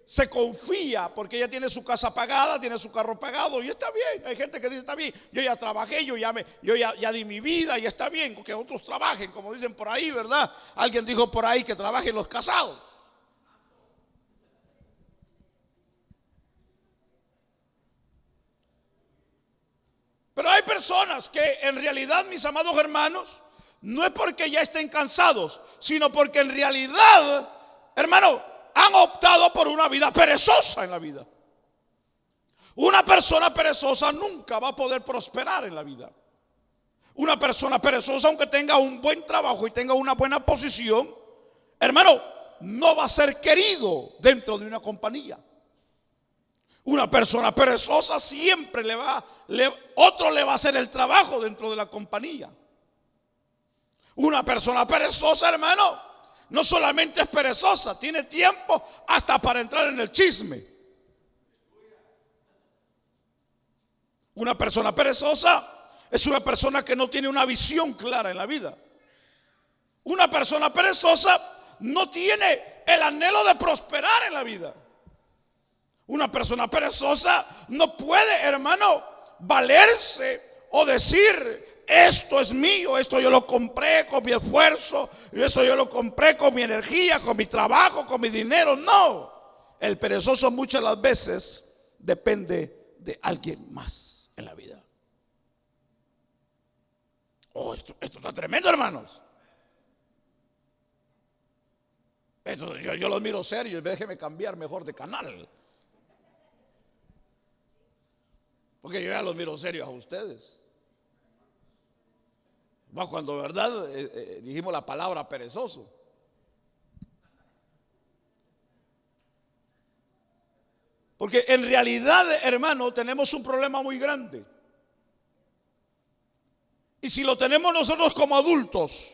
se confía porque ya tiene su casa pagada, tiene su carro pagado y está bien. Hay gente que dice, está bien, yo ya trabajé, yo ya di mi vida y está bien que otros trabajen, como dicen por ahí, ¿verdad? Alguien dijo por ahí que trabajen los casados. Pero hay personas que en realidad, mis amados hermanos, no es porque ya estén cansados, sino porque en realidad, hermano, han optado por una vida perezosa en la vida. Una persona perezosa nunca va a poder prosperar en la vida. Una persona perezosa, aunque tenga un buen trabajo y tenga una buena posición, hermano, no va a ser querido dentro de una compañía. Una persona perezosa siempre otro le va a hacer el trabajo dentro de la compañía. Una persona perezosa, hermano, no solamente es perezosa, tiene tiempo hasta para entrar en el chisme. Una persona perezosa es una persona que no tiene una visión clara en la vida. Una persona perezosa no tiene el anhelo de prosperar en la vida. Una persona perezosa no puede, hermano, valerse o decir: esto es mío, esto yo lo compré con mi esfuerzo, esto yo lo compré con mi energía, con mi trabajo, con mi dinero. No, el perezoso muchas de las veces depende de alguien más en la vida. Oh, esto está tremendo, hermanos. Yo los miro serios, déjeme cambiar mejor de canal. Porque yo ya los miro serios a ustedes. Cuando verdad dijimos la palabra perezoso. Porque en realidad, hermano, tenemos un problema muy grande. Y si lo tenemos nosotros como adultos,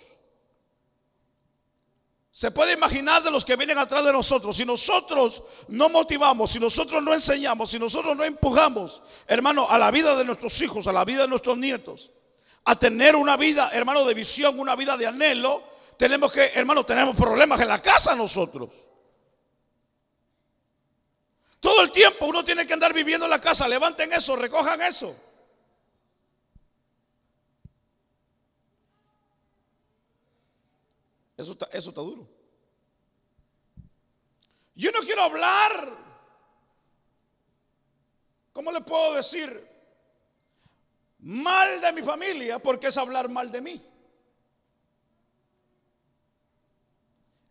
Se puede imaginar de los que vienen atrás de nosotros. Si nosotros no motivamos, si nosotros no enseñamos, si nosotros no empujamos, hermano, a la vida de nuestros hijos, a la vida de nuestros nietos, a tener una vida, hermano, de visión, una vida de anhelo, tenemos que, hermano, tenemos problemas en la casa nosotros. Todo el tiempo uno tiene que andar viviendo en la casa. Levanten eso, recojan eso. Eso está duro. Yo no quiero hablar, ¿cómo le puedo decir? Mal de mi familia, porque es hablar mal de mí.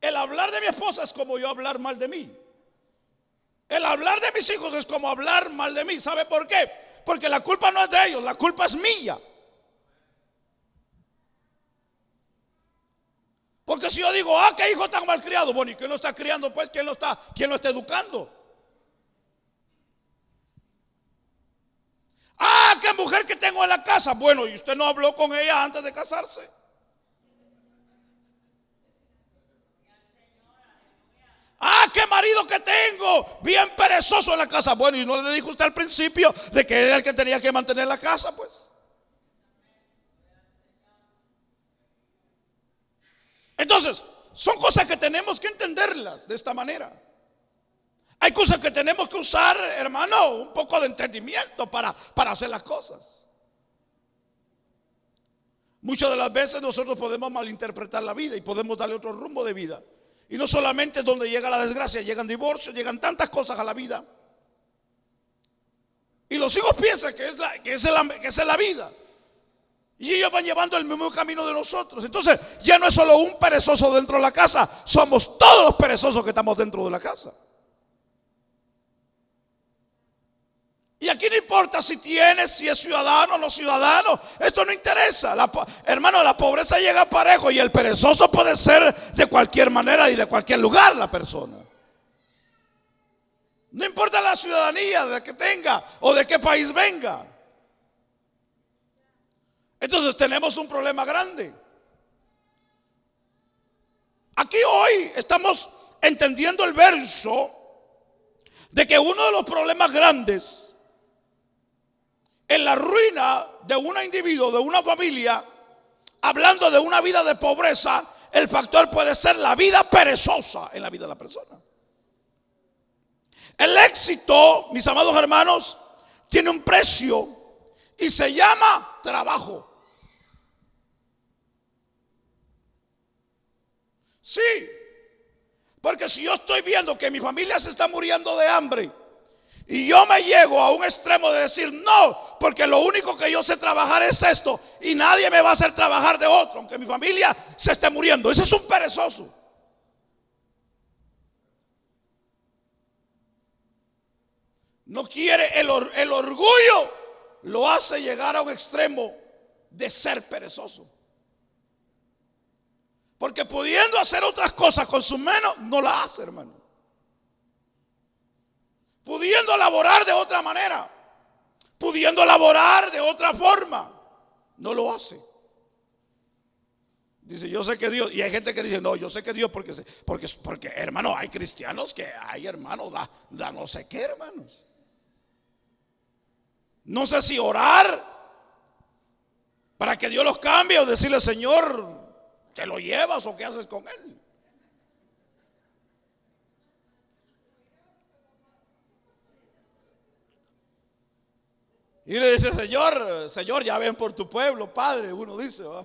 El hablar de mi esposa es como yo hablar mal de mí. El hablar de mis hijos es como hablar mal de mí. ¿Sabe por qué? Porque la culpa no es de ellos, la culpa es mía. Porque si yo digo, qué hijo tan mal criado, bueno, ¿y quién lo está criando? Pues, ¿quién lo está educando? Qué mujer que tengo en la casa. Bueno, ¿y usted no habló con ella antes de casarse? Qué marido que tengo, bien perezoso en la casa. Bueno, ¿y no le dijo usted al principio de que era el que tenía que mantener la casa? Pues entonces, son cosas que tenemos que entenderlas de esta manera. Hay cosas que tenemos que usar, hermano, un poco de entendimiento para hacer las cosas. Muchas de las veces nosotros podemos malinterpretar la vida y podemos darle otro rumbo de vida. Y no solamente es donde llega la desgracia, llegan divorcios, llegan tantas cosas a la vida. Y los hijos piensan que esa es la vida. Y ellos van llevando el mismo camino de nosotros. Entonces ya no es solo un perezoso dentro de la casa, somos todos los perezosos que estamos dentro de la casa. Y aquí no importa si es ciudadano o no ciudadano, esto no interesa. Hermano, la pobreza llega parejo y el perezoso puede ser de cualquier manera y de cualquier lugar la persona. No importa la ciudadanía de que tenga o de qué país venga. Entonces tenemos un problema grande. Aquí hoy estamos entendiendo el verso de que uno de los problemas grandes en la ruina de un individuo, de una familia, hablando de una vida de pobreza, el factor puede ser la vida perezosa en la vida de la persona. El éxito, mis amados hermanos, tiene un precio y se llama trabajo. Sí, porque si yo estoy viendo que mi familia se está muriendo de hambre y yo me llego a un extremo de decir no, porque lo único que yo sé trabajar es esto y nadie me va a hacer trabajar de otro, aunque mi familia se esté muriendo, ese es un perezoso. No quiere, el orgullo lo hace llegar a un extremo de ser perezoso. Porque pudiendo hacer otras cosas con sus manos, no la hace, hermano. Pudiendo laborar de otra manera, pudiendo laborar de otra forma, no lo hace. Dice, yo sé que Dios, y hay gente que dice, no, yo sé que Dios porque hermano, hay cristianos que, hermano, da no sé qué, hermanos. No sé si orar para que Dios los cambie o decirle, Señor, ¿te lo llevas o qué haces con él? Y le dice, Señor, ya ven por tu pueblo, Padre, uno dice, ¿va?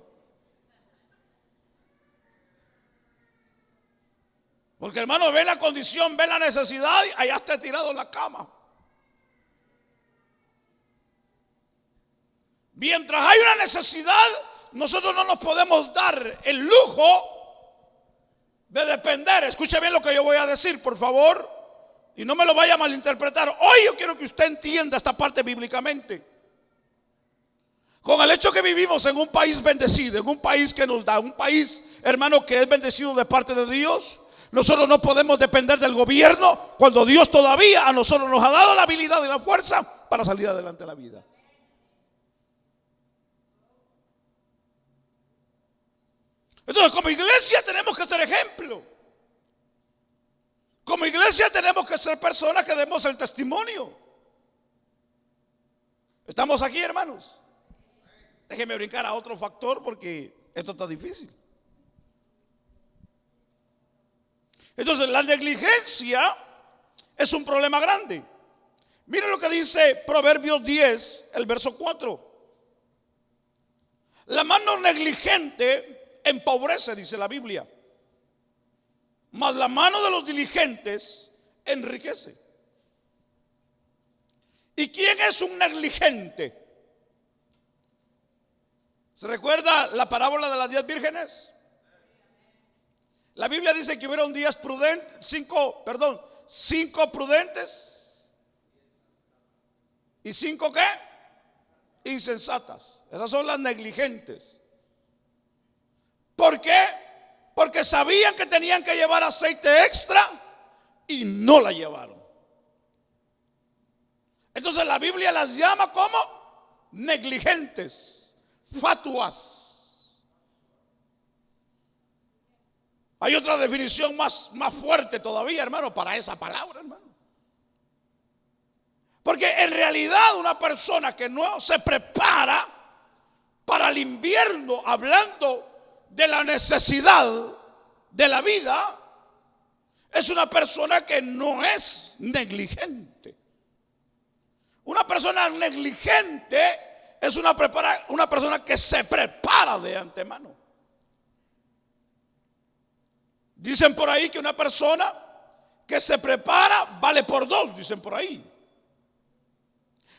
Porque hermano, ve la condición, ve la necesidad y allá está tirado en la cama. Mientras hay una necesidad, nosotros no nos podemos dar el lujo de depender. Escuche bien lo que yo voy a decir, por favor, y no me lo vaya a malinterpretar. Hoy yo quiero que usted entienda esta parte bíblicamente. Con el hecho que vivimos en un país bendecido, en un país que nos da, un país, hermano, que es bendecido de parte de Dios, nosotros no podemos depender del gobierno cuando Dios todavía a nosotros nos ha dado la habilidad y la fuerza para salir adelante en la vida. Entonces, como iglesia tenemos que ser ejemplo. Como iglesia tenemos que ser personas que demos el testimonio. ¿Estamos aquí, hermanos? Déjenme brincar a otro factor porque esto está difícil. Entonces, la negligencia es un problema grande. Miren lo que dice Proverbios 10, el verso 4. La mano negligente empobrece, dice la Biblia, mas la mano de los diligentes enriquece. ¿Y quién es un negligente? ¿Se recuerda la parábola de las 10 vírgenes? La Biblia dice que hubieron 10 prudentes, 5 prudentes y 5 ¿qué? Insensatas. Esas son las negligentes. ¿Por qué? Porque sabían que tenían que llevar aceite extra y no la llevaron. Entonces la Biblia las llama como negligentes, fatuas. Hay otra definición más fuerte todavía, hermano, para esa palabra, hermano. Porque en realidad una persona que no se prepara para el invierno, hablando de la necesidad de la vida, es una persona que no es negligente. Una persona negligente es una persona que se prepara de antemano. Dicen por ahí que una persona que se prepara vale por 2, dicen por ahí.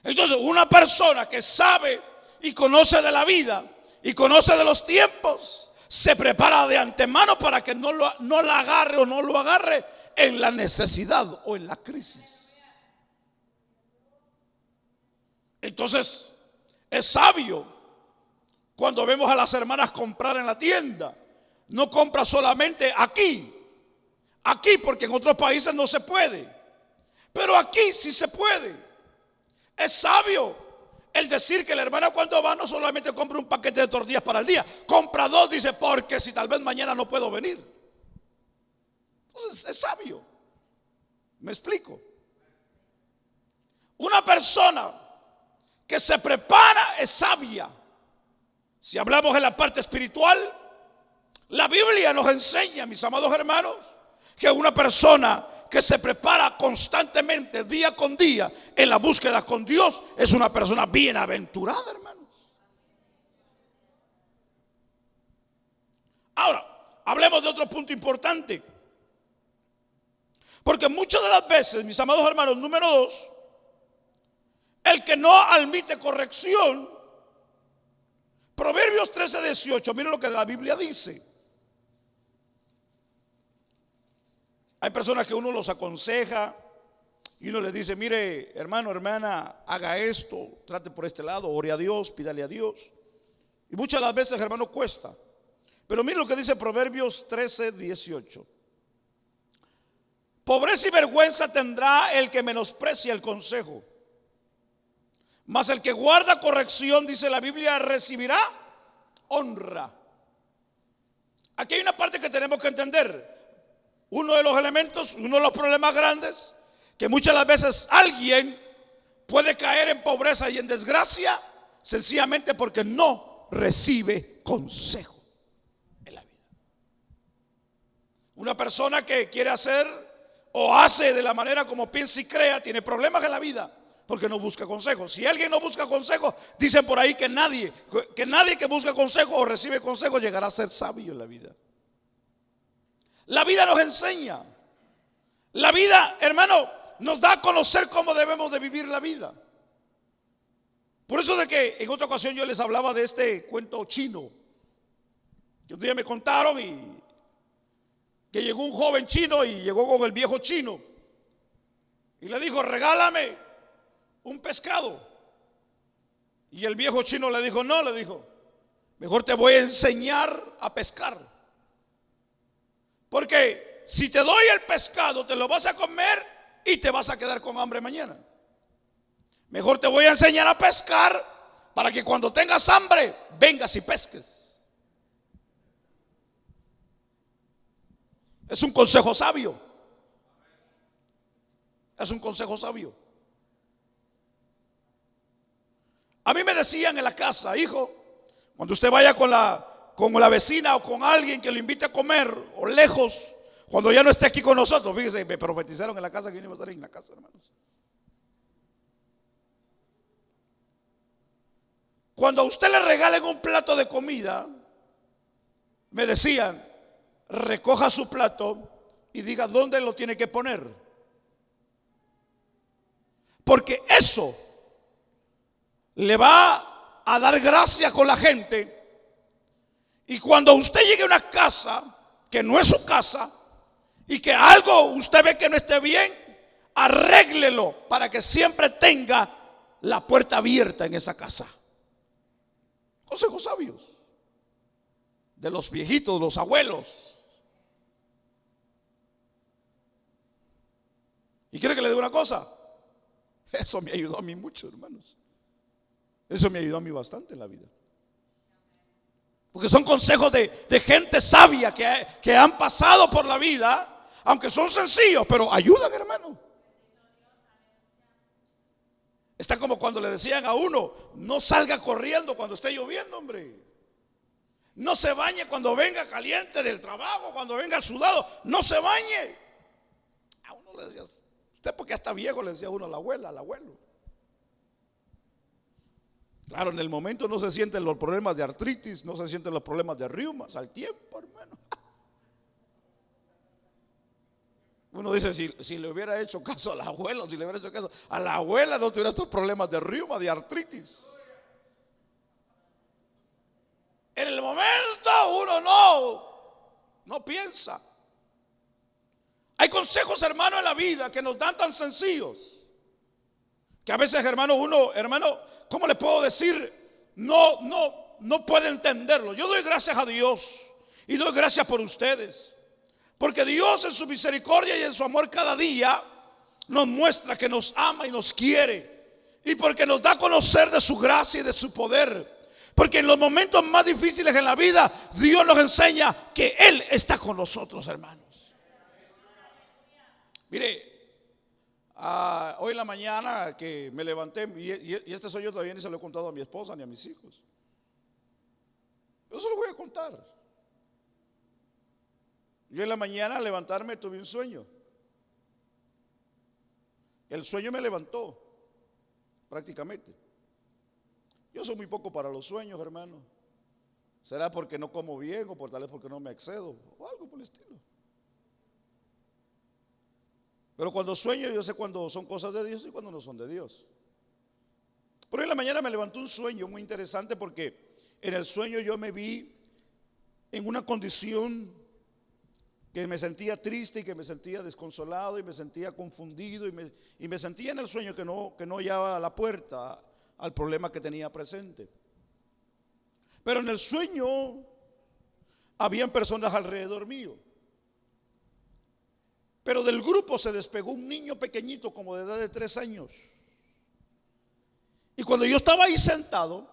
Entonces, una persona que sabe y conoce de la vida y conoce de los tiempos, se prepara de antemano para que no la agarre o no lo agarre en la necesidad o en la crisis. Entonces, es sabio cuando vemos a las hermanas comprar en la tienda. No compra solamente aquí porque en otros países no se puede, pero aquí sí se puede. Es sabio el decir que la hermana cuando va no solamente compra un paquete de tortillas para el día, compra 2, dice, porque si tal vez mañana no puedo venir. Entonces es sabio. ¿Me explico? Una persona que se prepara es sabia. Si hablamos en la parte espiritual, la Biblia nos enseña, mis amados hermanos, que una persona que se prepara constantemente, día con día, en la búsqueda con Dios, es una persona bienaventurada, hermanos. Ahora, hablemos de otro punto importante. Porque muchas de las veces, mis amados hermanos, número 2, el que no admite corrección, Proverbios 13:18, miren lo que la Biblia dice. Hay personas que uno los aconseja y uno les dice, mire, hermano, hermana, haga esto, trate por este lado, ore a Dios, pídale a Dios. Y muchas de las veces, hermano, cuesta. Pero mire lo que dice Proverbios 13:18. Pobreza y vergüenza tendrá el que menosprecia el consejo, mas el que guarda corrección, dice la Biblia, recibirá honra. Aquí hay una parte que tenemos que entender. Uno de los elementos, uno de los problemas grandes, que muchas de las veces alguien puede caer en pobreza y en desgracia sencillamente porque no recibe consejo en la vida. Una persona que quiere hacer o hace de la manera como piensa y crea, tiene problemas en la vida porque no busca consejo. Si alguien no busca consejo, dicen por ahí que nadie que busca consejo o recibe consejo llegará a ser sabio en la vida. La vida nos enseña. La vida, hermano, nos da a conocer cómo debemos de vivir la vida. Por eso de que en otra ocasión yo les hablaba de este cuento chino, que un día me contaron y que llegó un joven chino y llegó con el viejo chino y le dijo, regálame un pescado. Y el viejo chino le dijo, no, le dijo, mejor te voy a enseñar a pescar. Porque si te doy el pescado, te lo vas a comer y te vas a quedar con hambre mañana. Mejor te voy a enseñar a pescar para que cuando tengas hambre, vengas y pesques. Es un consejo sabio. Es un consejo sabio. A mí me decían en la casa: hijo, cuando usted vaya con la vecina o con alguien que lo invite a comer, o lejos, cuando ya no esté aquí con nosotros, fíjese, me profetizaron en la casa que yo no iba a estar en la casa, hermanos. Cuando a usted le regalen un plato de comida, me decían, recoja su plato y diga dónde lo tiene que poner. Porque eso le va a dar gracia con la gente. Y cuando usted llegue a una casa que no es su casa y que algo usted ve que no esté bien, arréglelo para que siempre tenga la puerta abierta en esa casa. Consejos sabios de los viejitos, los abuelos. ¿Y quiere que le diga una cosa? Eso me ayudó a mí mucho, hermanos. Eso me ayudó a mí bastante en la vida. Porque son consejos de gente sabia que han pasado por la vida, aunque son sencillos, pero ayudan, hermano. Está como cuando le decían a uno: no salga corriendo cuando esté lloviendo, hombre. No se bañe cuando venga caliente del trabajo, cuando venga sudado, no se bañe. A uno le decía, usted porque está viejo, le decía uno a la abuela, al abuelo. Claro, en el momento no se sienten los problemas de artritis, no se sienten los problemas de reumas, al tiempo, hermano. Uno dice, si le hubiera hecho caso al abuelo, si le hubiera hecho caso a la abuela, no tuviera estos problemas de reuma, de artritis. En el momento uno no piensa. Hay consejos, hermano, en la vida que nos dan tan sencillos que a veces, hermano, ¿cómo le puedo decir? No puede entenderlo. Yo doy gracias a Dios y doy gracias por ustedes, porque Dios en su misericordia y en su amor cada día nos muestra que nos ama y nos quiere, y porque nos da a conocer de su gracia y de su poder. Porque en los momentos más difíciles en la vida, Dios nos enseña que Él está con nosotros, hermanos. Mire, hoy en la mañana que me levanté, y este sueño todavía ni se lo he contado a mi esposa ni a mis hijos. Yo se lo voy a contar. Yo en la mañana al levantarme tuve un sueño. El sueño me levantó prácticamente. Yo soy muy poco para los sueños, hermano. ¿Será porque no como bien o tal vez porque no me excedo o algo por el estilo? Pero cuando sueño yo sé cuando son cosas de Dios y cuando no son de Dios. Pero en la mañana me levantó un sueño muy interesante, porque en el sueño yo me vi en una condición que me sentía triste y que me sentía desconsolado y me sentía confundido y me sentía en el sueño que no hallaba la puerta al problema que tenía presente. Pero en el sueño habían personas alrededor mío. Pero del grupo se despegó un niño pequeñito como de edad de 3 años. Y cuando yo estaba ahí sentado,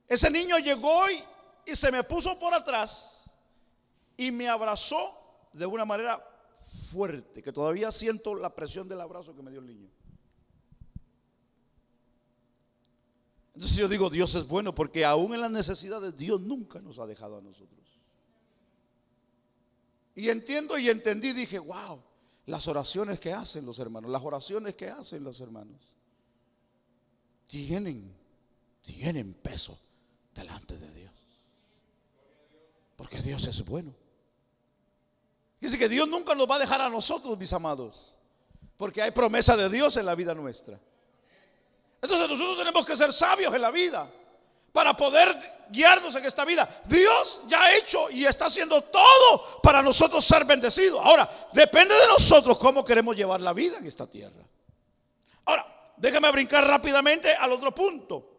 ese niño llegó y se me puso por atrás y me abrazó de una manera fuerte, que todavía siento la presión del abrazo que me dio el niño. Entonces yo digo, Dios es bueno, porque aún en las necesidades Dios nunca nos ha dejado a nosotros. Y entiendo y entendí, dije, wow, las oraciones que hacen los hermanos, las oraciones que hacen los hermanos tienen peso delante de Dios, porque Dios es bueno. Dice que Dios nunca nos va a dejar a nosotros, mis amados, porque hay promesa de Dios en la vida nuestra. Entonces nosotros tenemos que ser sabios en la vida para poder guiarnos en esta vida. Dios ya ha hecho y está haciendo todo para nosotros ser bendecidos. Ahora, depende de nosotros cómo queremos llevar la vida en esta tierra. Ahora, déjame brincar rápidamente al otro punto.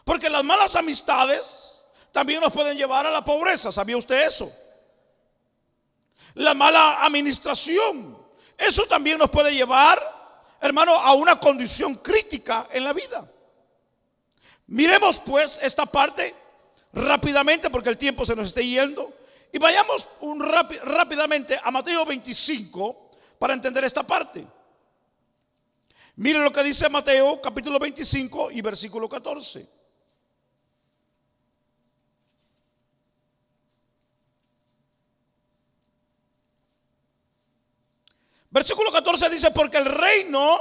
Porque las malas amistades también nos pueden llevar a la pobreza. ¿Sabía usted eso? La mala administración, eso también nos puede llevar, hermano, a una condición crítica en la vida. Miremos pues esta parte rápidamente, porque el tiempo se nos está yendo, Y vayamos rápidamente a Mateo 25 para entender esta parte. Miren lo que dice Mateo capítulo 25 y versículo 14. Versículo 14 dice: porque el reino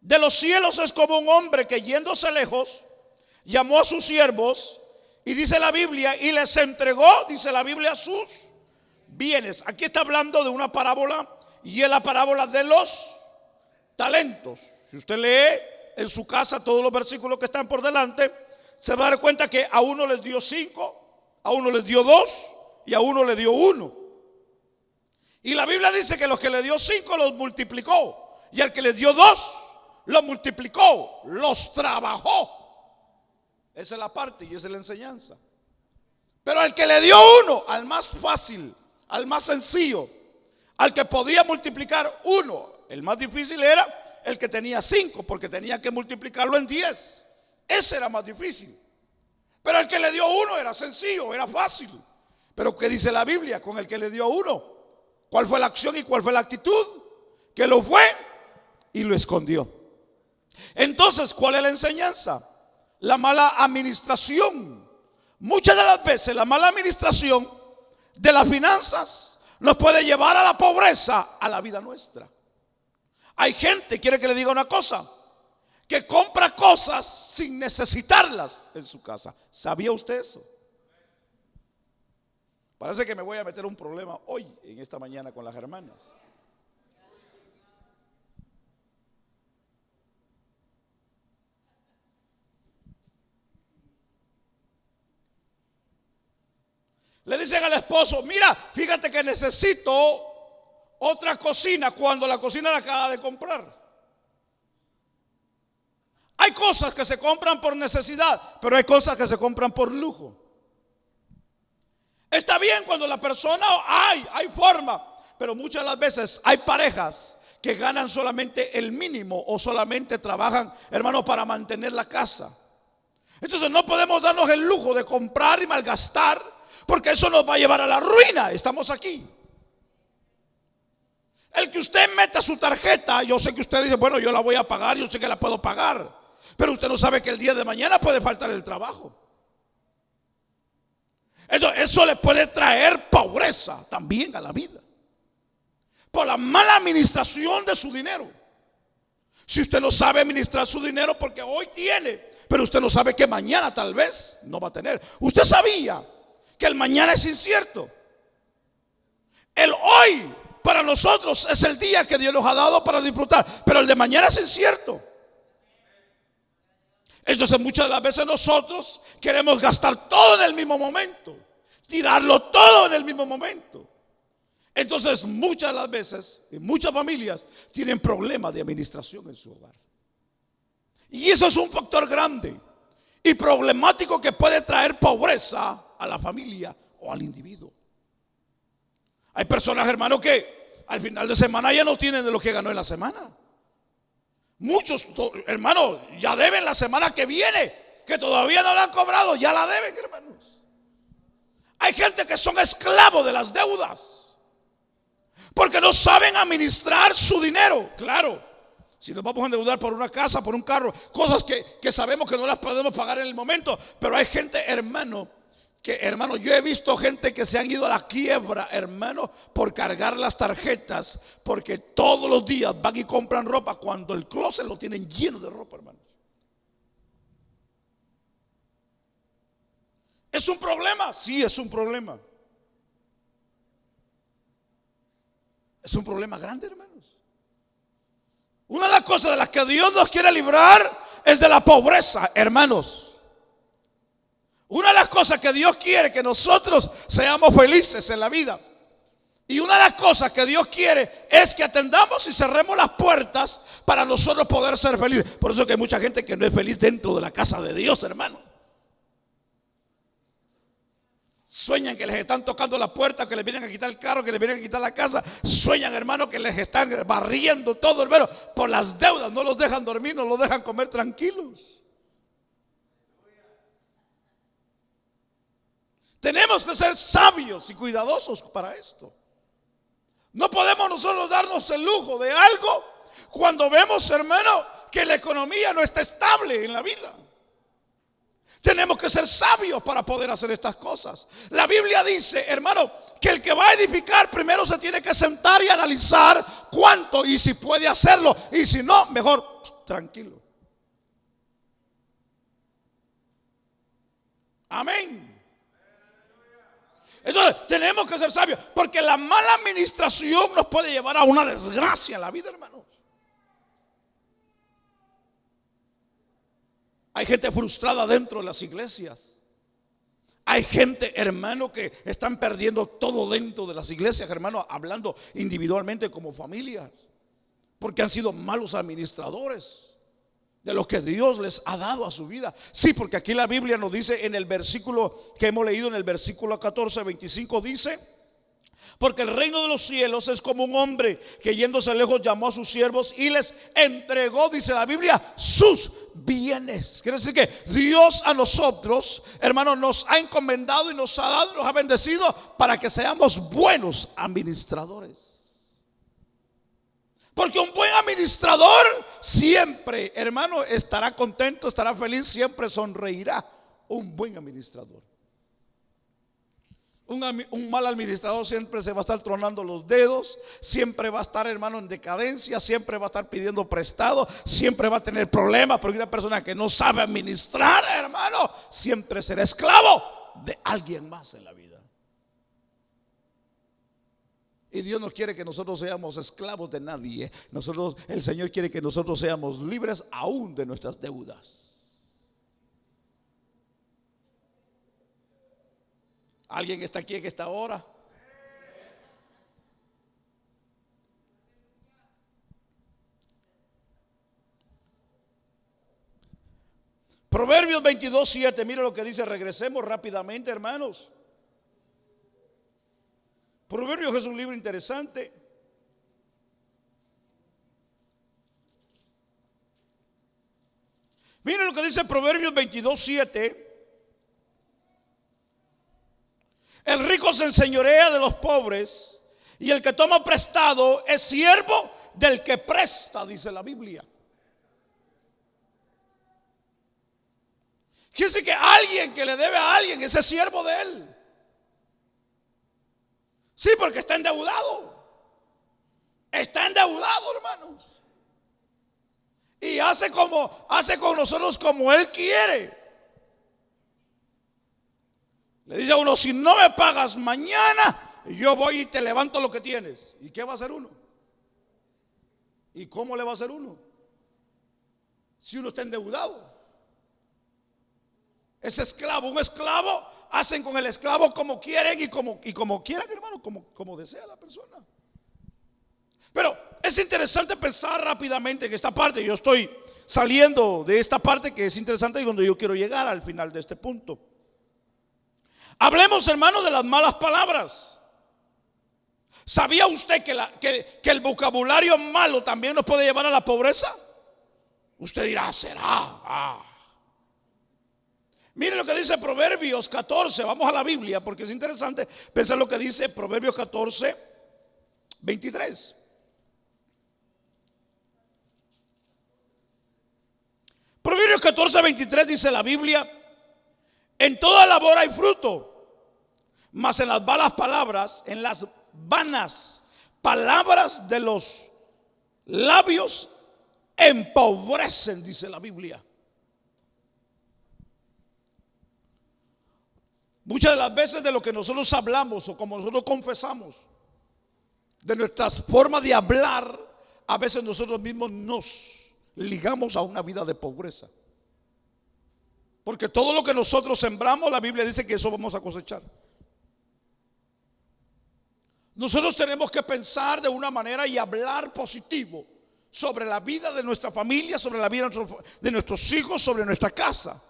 de los cielos es como un hombre que, yéndose lejos, llamó a sus siervos, y dice la Biblia, y les entregó, dice la Biblia, sus bienes. Aquí está hablando de una parábola, y es la parábola de los talentos. Si usted lee en su casa todos los versículos que están por delante, se va a dar cuenta que a uno les dio 5, a uno les dio 2 y a uno le dio 1. Y la Biblia dice que los que le dio 5 los multiplicó, y al que les dio 2 los multiplicó, los trabajó. Esa es la parte y esa es la enseñanza. Pero al que le dio 1, al más fácil, al más sencillo, al que podía multiplicar 1, el más difícil era el que tenía 5, porque tenía que multiplicarlo en 10. Ese era más difícil. Pero el que le dio 1 era sencillo, era fácil. Pero ¿qué dice la Biblia con el que le dio 1? ¿Cuál fue la acción y cuál fue la actitud? Que lo fue y lo escondió. Entonces, ¿cuál es la enseñanza? La mala administración. Muchas de las veces la mala administración de las finanzas nos puede llevar a la pobreza, a la vida nuestra. Hay gente, quiere que le diga una cosa, que compra cosas sin necesitarlas en su casa. ¿Sabía usted eso? Parece que me voy a meter un problema hoy, en esta mañana, con las hermanas. Le dicen al esposo: mira, fíjate que necesito otra cocina, cuando la cocina la acaba de comprar. Hay cosas que se compran por necesidad, pero hay cosas que se compran por lujo. Está bien cuando la persona, hay forma, pero muchas de las veces hay parejas que ganan solamente el mínimo o solamente trabajan, hermano, para mantener la casa. Entonces no podemos darnos el lujo de comprar y malgastar, porque eso nos va a llevar a la ruina. Estamos aquí. El que usted meta su tarjeta, yo sé que usted dice: bueno, yo la voy a pagar, yo sé que la puedo pagar, pero usted no sabe que el día de mañana puede faltar el trabajo. Entonces, eso le puede traer pobreza también a la vida, por la mala administración de su dinero. Si usted no sabe administrar su dinero, porque hoy tiene, pero usted no sabe que mañana tal vez no va a tener. Usted sabía que el mañana es incierto. El hoy para nosotros es el día que Dios nos ha dado para disfrutar, pero el de mañana es incierto. Entonces muchas de las veces nosotros queremos gastar todo en el mismo momento, tirarlo todo en el mismo momento. Entonces muchas de las veces, y muchas familias tienen problemas de administración en su hogar. Y eso es un factor grande y problemático que puede traer pobreza a la familia o al individuo. Hay personas, hermanos, que al final de semana ya no tienen de lo que ganó en la semana. Muchos, hermanos, ya deben la semana que viene, que todavía no la han cobrado, ya la deben, hermanos. Hay gente que son esclavos de las deudas, porque no saben administrar su dinero. Claro, si nos vamos a endeudar por una casa, por un carro, cosas que sabemos que no las podemos pagar en el momento. Pero hay gente, hermano, yo he visto gente que se han ido a la quiebra, hermano, por cargar las tarjetas, porque todos los días van y compran ropa cuando el closet lo tienen lleno de ropa, hermanos. ¿Es un problema? Sí, es un problema. Es un problema grande, hermanos. Una de las cosas de las que Dios nos quiere librar es de la pobreza, hermanos. Una de las cosas que Dios quiere que nosotros seamos felices en la vida. Y una de las cosas que Dios quiere es que atendamos y cerremos las puertas para nosotros poder ser felices. Por eso que hay mucha gente que no es feliz dentro de la casa de Dios, hermano. Sueñan que les están tocando la puerta, que les vienen a quitar el carro, que les vienen a quitar la casa. Sueñan, hermano, que les están barriendo todo, hermano, por las deudas. No los dejan dormir, no los dejan comer tranquilos. Tenemos que ser sabios y cuidadosos para esto. No podemos nosotros darnos el lujo de algo cuando vemos, hermano, que la economía no está estable en la vida. Tenemos que ser sabios para poder hacer estas cosas. La Biblia dice, hermano, que el que va a edificar primero se tiene que sentar y analizar cuánto y si puede hacerlo. Y si no, mejor tranquilo. Amén. Entonces tenemos que ser sabios, porque la mala administración nos puede llevar a una desgracia en la vida, hermanos. Hay gente frustrada dentro de las iglesias. Hay gente, hermano, que están perdiendo todo dentro de las iglesias, hermano, hablando individualmente como familias, porque han sido malos administradores de lo que Dios les ha dado a su vida. Sí, porque aquí la Biblia nos dice en el versículo que hemos leído, en el versículo 14, 25, dice: porque el reino de los cielos es como un hombre que yéndose lejos llamó a sus siervos y les entregó, dice la Biblia, sus bienes. Quiere decir que Dios a nosotros, hermanos, nos ha encomendado y nos ha dado, nos ha bendecido para que seamos buenos administradores. Porque un buen administrador siempre, hermano, estará contento, estará feliz, siempre sonreirá. Un buen administrador. Un mal administrador siempre se va a estar tronando los dedos, siempre va a estar, hermano, en decadencia, siempre va a estar pidiendo prestado, siempre va a tener problemas. Porque una persona que no sabe administrar, hermano, siempre será esclavo de alguien más en la vida. Y Dios no quiere que nosotros seamos esclavos de nadie. El Señor quiere que nosotros seamos libres aún de nuestras deudas. ¿Alguien está aquí en esta hora? Proverbios 22:7, mire lo que dice. Regresemos rápidamente, hermanos. Proverbios es un libro interesante. Mire lo que dice Proverbios 22:7. El rico se enseñorea de los pobres, y el que toma prestado es siervo del que presta, dice la Biblia. Quiere decir que alguien que le debe a alguien, ese es siervo de él. Sí, porque está endeudado. Está endeudado, hermanos. Y hace con nosotros como él quiere. Le dice a uno: si no me pagas mañana, yo voy y te levanto lo que tienes. ¿Y qué va a hacer uno? ¿Y cómo le va a hacer uno? Si uno está endeudado. Es esclavo. Un esclavo, hacen con el esclavo como quieren y como quieran, hermano, como desea la persona. Pero es interesante pensar rápidamente en esta parte. Yo estoy saliendo de esta parte que es interesante y donde yo quiero llegar al final de este punto. Hablemos, hermano, de las malas palabras. ¿Sabía usted que el vocabulario malo también nos puede llevar a la pobreza? Usted dirá: ¿será? Mire lo que dice Proverbios 14. Vamos a la Biblia porque es interesante pensar lo que dice Proverbios 14, 23. Proverbios 14, 23 dice la Biblia: en toda labor hay fruto, mas en las malas palabras, en las vanas palabras de los labios empobrecen, dice la Biblia. Muchas de las veces de lo que nosotros hablamos o como nosotros confesamos, de nuestras formas de hablar, a veces nosotros mismos nos ligamos a una vida de pobreza. Porque todo lo que nosotros sembramos, la Biblia dice que eso vamos a cosechar. Nosotros tenemos que pensar de una manera y hablar positivo sobre la vida de nuestra familia, sobre la vida de nuestros hijos, sobre nuestra casa.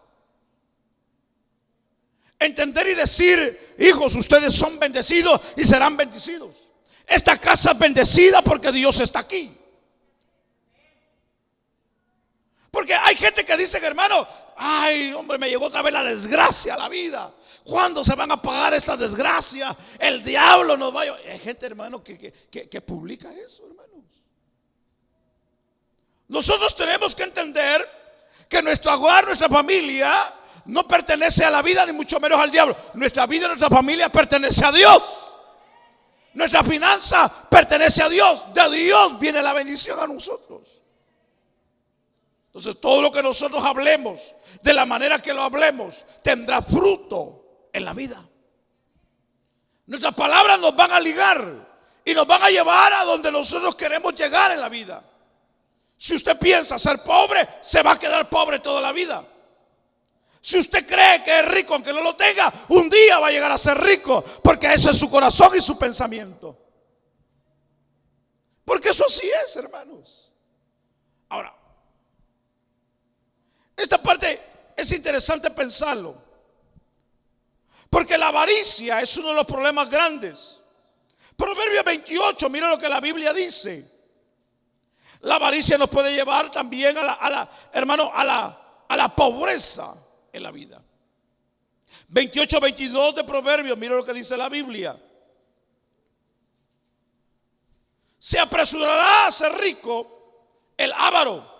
Entender y decir: hijos, ustedes son bendecidos y serán bendecidos. Esta casa es bendecida porque Dios está aquí. Porque hay gente que dice: hermano, Ay, hombre, me llegó otra vez la desgracia a la vida. ¿Cuándo se van a pagar estas desgracias? El diablo nos va a... Hay gente, hermano, que publica eso, hermanos. Nosotros tenemos que entender que nuestro hogar, nuestra familia, no pertenece a la vida, ni mucho menos al diablo. Nuestra vida y nuestra familia pertenece a Dios. Nuestra finanza pertenece a Dios. De Dios viene la bendición a nosotros. Entonces todo lo que nosotros hablemos, de la manera que lo hablemos, tendrá fruto en la vida. Nuestras palabras nos van a ligar y nos van a llevar a donde nosotros queremos llegar en la vida. Si usted piensa ser pobre, se va a quedar pobre toda la vida. Si usted cree que es rico aunque no lo tenga, un día va a llegar a ser rico, porque ese es su corazón y su pensamiento. Porque eso así es, hermanos. Ahora, esta parte es interesante pensarlo, porque la avaricia es uno de los problemas grandes. Proverbios 28, mira lo que la Biblia dice. La avaricia nos puede llevar también a la pobreza en la vida. 28, 22 de Proverbios, mira lo que dice la Biblia. Se apresurará a ser rico el avaro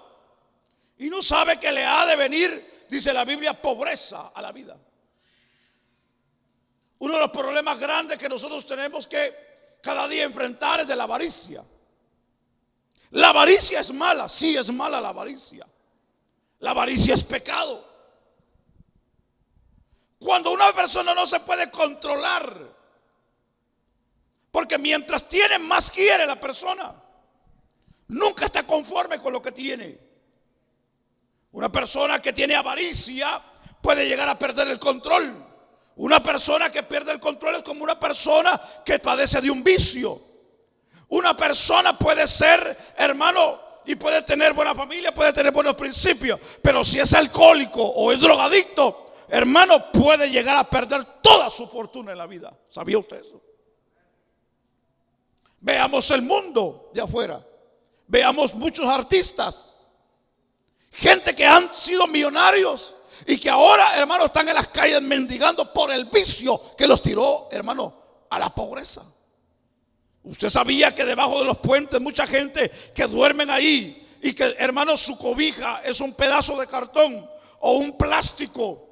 y no sabe que le ha de venir, dice la Biblia, pobreza a la vida. Uno de los problemas grandes que nosotros tenemos que cada día enfrentar es de la avaricia. La avaricia es mala, sí es mala la avaricia. La avaricia es pecado. Cuando una persona no se puede controlar, porque mientras tiene más quiere la persona, nunca está conforme con lo que tiene. Una persona que tiene avaricia puede llegar a perder el control. Una persona que pierde el control es como una persona que padece de un vicio. Una persona puede ser, hermano, y puede tener buena familia, puede tener buenos principios, pero si es alcohólico o es drogadicto, hermano, puede llegar a perder toda su fortuna en la vida. ¿Sabía usted eso? Veamos el mundo de afuera. Veamos muchos artistas, gente que han sido millonarios y que ahora, hermano, están en las calles mendigando por el vicio que los tiró, hermano, a la pobreza. Usted sabía que debajo de los puentes mucha gente que duermen ahí y que, hermano, su cobija es un pedazo de cartón o un plástico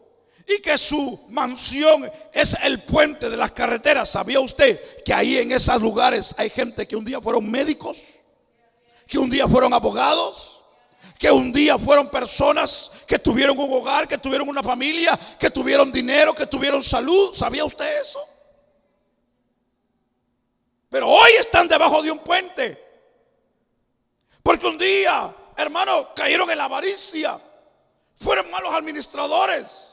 y que su mansión es el puente de las carreteras. ¿Sabía usted que ahí en esos lugares hay gente que un día fueron médicos, que un día fueron abogados, que un día fueron personas que tuvieron un hogar, que tuvieron una familia, que tuvieron dinero, que tuvieron salud? ¿Sabía usted eso? Pero hoy están debajo de un puente, porque un día, hermano, cayeron en la avaricia, fueron malos administradores,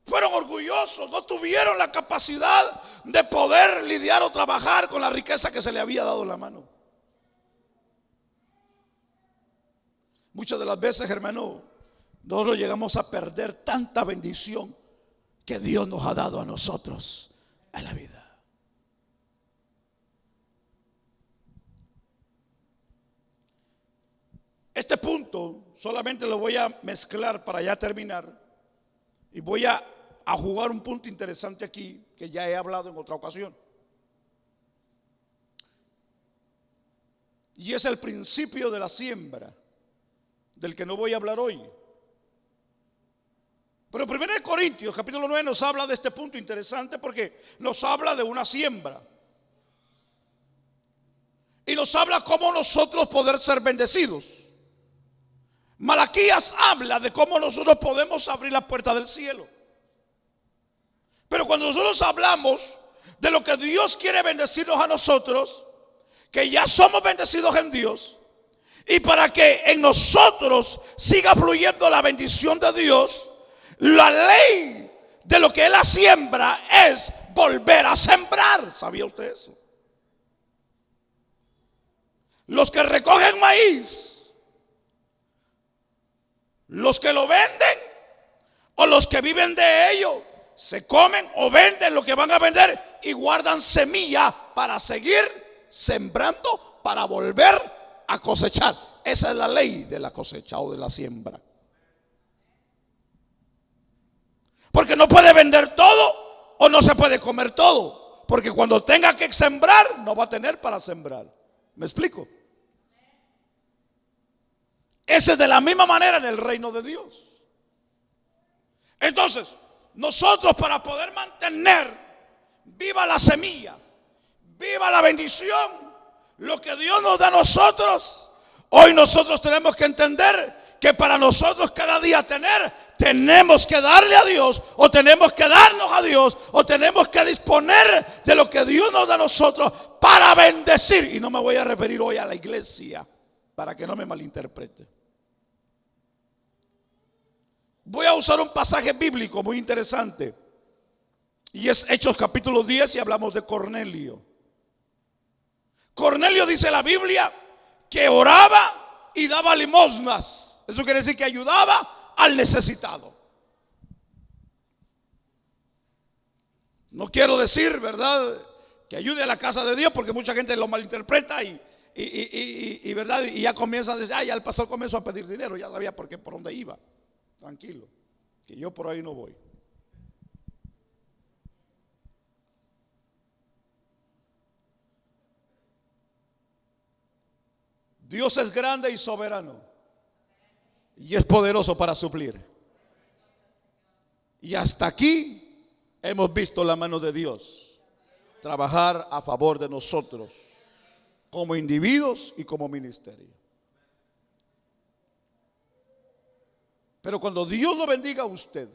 fueron orgullosos, no tuvieron la capacidad de poder lidiar o trabajar con la riqueza que se le había dado en la mano. Muchas de las veces, hermano, nosotros llegamos a perder tanta bendición que Dios nos ha dado a nosotros en la vida. Este punto solamente lo voy a mezclar para ya terminar, y voy a jugar un punto interesante aquí que ya he hablado en otra ocasión, y es el principio de la siembra, del que no voy a hablar hoy. Pero 1 Corintios capítulo 9 nos habla de este punto interesante, porque nos habla de una siembra y nos habla cómo nosotros poder ser bendecidos. Malaquías habla de cómo nosotros podemos abrir la puerta del cielo. Pero cuando nosotros hablamos de lo que Dios quiere bendecirnos a nosotros, que ya somos bendecidos en Dios, y para que en nosotros siga fluyendo la bendición de Dios, la ley de lo que es la siembra es volver a sembrar. ¿Sabía usted eso? Los que recogen maíz, los que lo venden o los que viven de ello, se comen o venden lo que van a vender y guardan semilla para seguir sembrando, para volver a cosechar. Esa es la ley de la cosecha o de la siembra. Porque no puede vender todo o no se puede comer todo. Porque cuando tenga que sembrar, no va a tener para sembrar. ¿Me explico? Ese es de la misma manera en el reino de Dios. Entonces, nosotros para poder mantener viva la semilla, viva la bendición, lo que Dios nos da a nosotros, hoy nosotros tenemos que entender que para nosotros cada día tenemos que darle a Dios, o tenemos que darnos a Dios, o tenemos que disponer de lo que Dios nos da a nosotros para bendecir. Y no me voy a referir hoy a la iglesia, para que no me malinterprete. Voy a usar un pasaje bíblico muy interesante, y es Hechos capítulo 10, y hablamos de Cornelio. Cornelio, dice la Biblia, que oraba y daba limosnas. Eso quiere decir que ayudaba al necesitado. No quiero decir, ¿verdad?, que ayude a la casa de Dios, porque mucha gente lo malinterpreta y ¿verdad?, y ya comienza a decir, ya el pastor comenzó a pedir dinero, ya sabía por dónde iba. Tranquilo, que yo por ahí no voy. Dios es grande y soberano, y es poderoso para suplir. Y hasta aquí hemos visto la mano de Dios trabajar a favor de nosotros, como individuos y como ministerio. Pero cuando Dios lo bendiga a usted,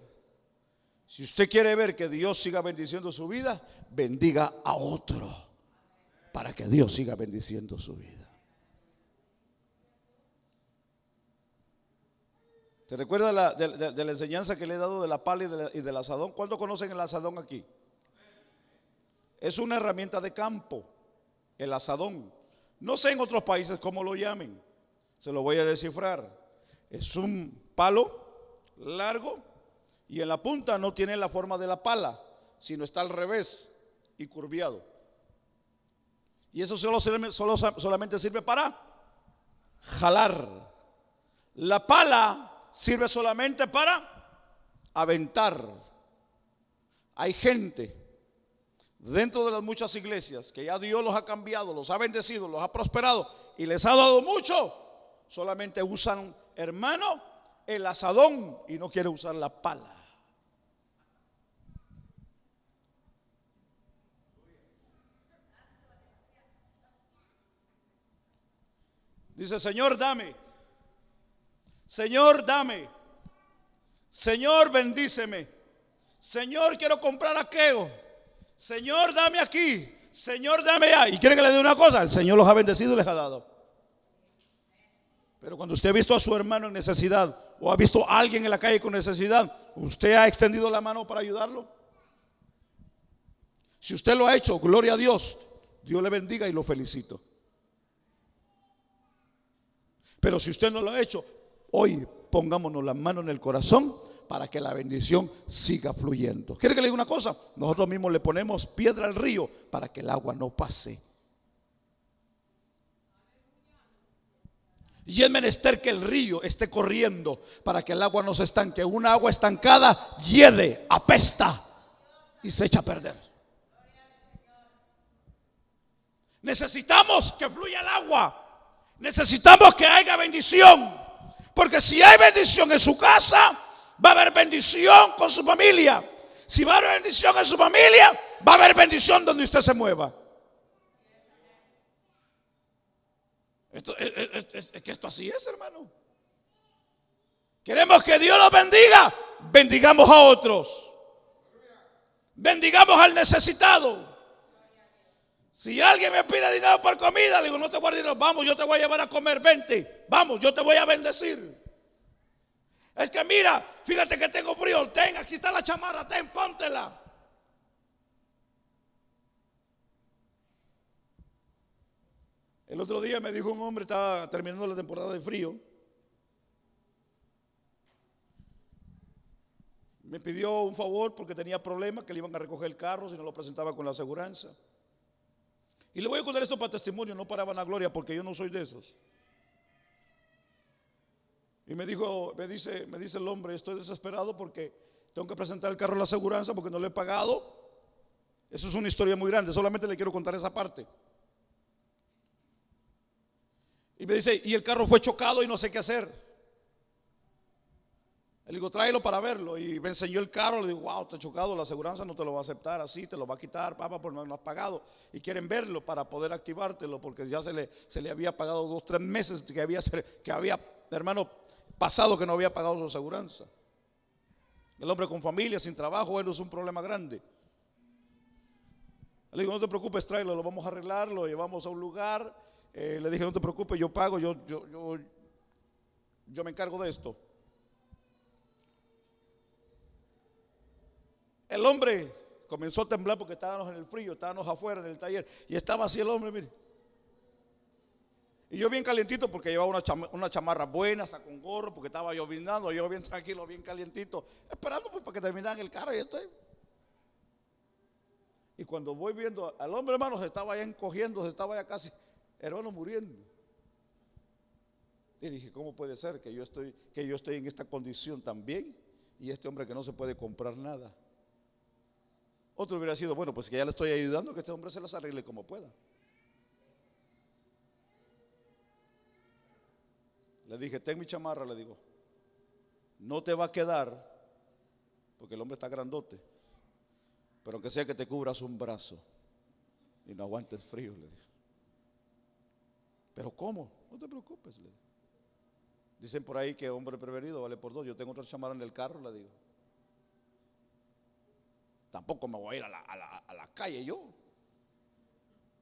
si usted quiere ver que Dios siga bendiciendo su vida, bendiga a otro, para que Dios siga bendiciendo su vida. ¿Se recuerda de la enseñanza que le he dado de la pala y del asadón? ¿Cuántos conocen el asadón aquí? Es una herramienta de campo, el asadón. No sé en otros países cómo lo llamen, se lo voy a descifrar. Es un palo largo y en la punta no tiene la forma de la pala, sino está al revés y curviado. Y eso solamente sirve para jalar. La pala sirve solamente para aventar. Hay gente dentro de las muchas iglesias que ya Dios los ha cambiado, los ha bendecido, los ha prosperado y les ha dado mucho. Solamente usan, hermano, el asadón y no quieren usar la pala. Dice, Señor, dame. Señor, dame. Señor, bendíceme. Señor, quiero comprar aquello. Señor, dame aquí. Señor, dame allá. ¿Y quiere que le dé una cosa? El Señor los ha bendecido y les ha dado. Pero cuando usted ha visto a su hermano en necesidad, o ha visto a alguien en la calle con necesidad, ¿usted ha extendido la mano para ayudarlo? Si usted lo ha hecho, gloria a Dios. Dios le bendiga y lo felicito. Pero si usted no lo ha hecho, hoy pongámonos la mano en el corazón para que la bendición siga fluyendo. ¿Quiere que le diga una cosa? Nosotros mismos le ponemos piedra al río para que el agua no pase. Y es menester que el río esté corriendo para que el agua no se estanque. Una agua estancada hiede, apesta y se echa a perder. Necesitamos que fluya el agua. Necesitamos que haya bendición. Porque si hay bendición en su casa, va a haber bendición con su familia. Si va a haber bendición en su familia, va a haber bendición donde usted se mueva. Es que esto así es, hermano. Queremos que Dios nos bendiga, bendigamos a otros. Bendigamos al necesitado. Si alguien me pide dinero por comida, le digo, no te voy a dar dinero, vamos, yo te voy a llevar a comer, vente, vamos, yo te voy a bendecir. Es que mira, fíjate que tengo frío, ten, aquí está la chamarra, ten, póntela. El otro día me dijo un hombre, estaba terminando la temporada de frío, me pidió un favor porque tenía problemas, que le iban a recoger el carro si no lo presentaba con la aseguranza. Y le voy a contar esto para testimonio, no para vanagloria, porque yo no soy de esos. Y me dice el hombre, estoy desesperado porque tengo que presentar el carro a la aseguranza porque no lo he pagado. Eso es una historia muy grande, solamente le quiero contar esa parte. Y me dice, y el carro fue chocado y no sé qué hacer. Le digo, tráelo para verlo. Y me enseñó el carro. Le digo, wow, está chocado, la aseguranza no te lo va a aceptar así, te lo va a quitar, papá, porque no lo has pagado. Y quieren verlo para poder activártelo, porque ya se le había pagado 2, 3 meses que había, hermano, pasado que no había pagado su aseguranza. El hombre con familia, sin trabajo, bueno, es un problema grande. Le digo, no te preocupes, tráelo, lo vamos a arreglar, lo llevamos a un lugar. Le dije, no te preocupes, yo pago, yo me encargo de esto. El hombre comenzó a temblar porque estábamos en el frío, estábamos afuera en el taller y estaba así el hombre, mire. Y yo bien calientito porque llevaba una chamarra buena, sacó un gorro porque estaba lloviznando, yo bien tranquilo, bien calientito, esperando pues para que terminaran el carro y estoy. Y cuando voy viendo al hombre, hermano, se estaba ya encogiendo, se estaba ya casi, hermano, muriendo. Y dije, ¿cómo puede ser que yo estoy en esta condición también y este hombre que no se puede comprar nada? Otro hubiera sido, bueno, pues que ya le estoy ayudando, que este hombre se las arregle como pueda. Le dije, ten mi chamarra, le digo, no te va a quedar, porque el hombre está grandote, pero aunque sea que te cubras un brazo y no aguantes frío, le dije. Pero ¿cómo? No te preocupes, le digo. Dicen por ahí que hombre prevenido vale por 2. Yo tengo otra chamarra en el carro, le digo. Tampoco me voy a ir a la calle yo.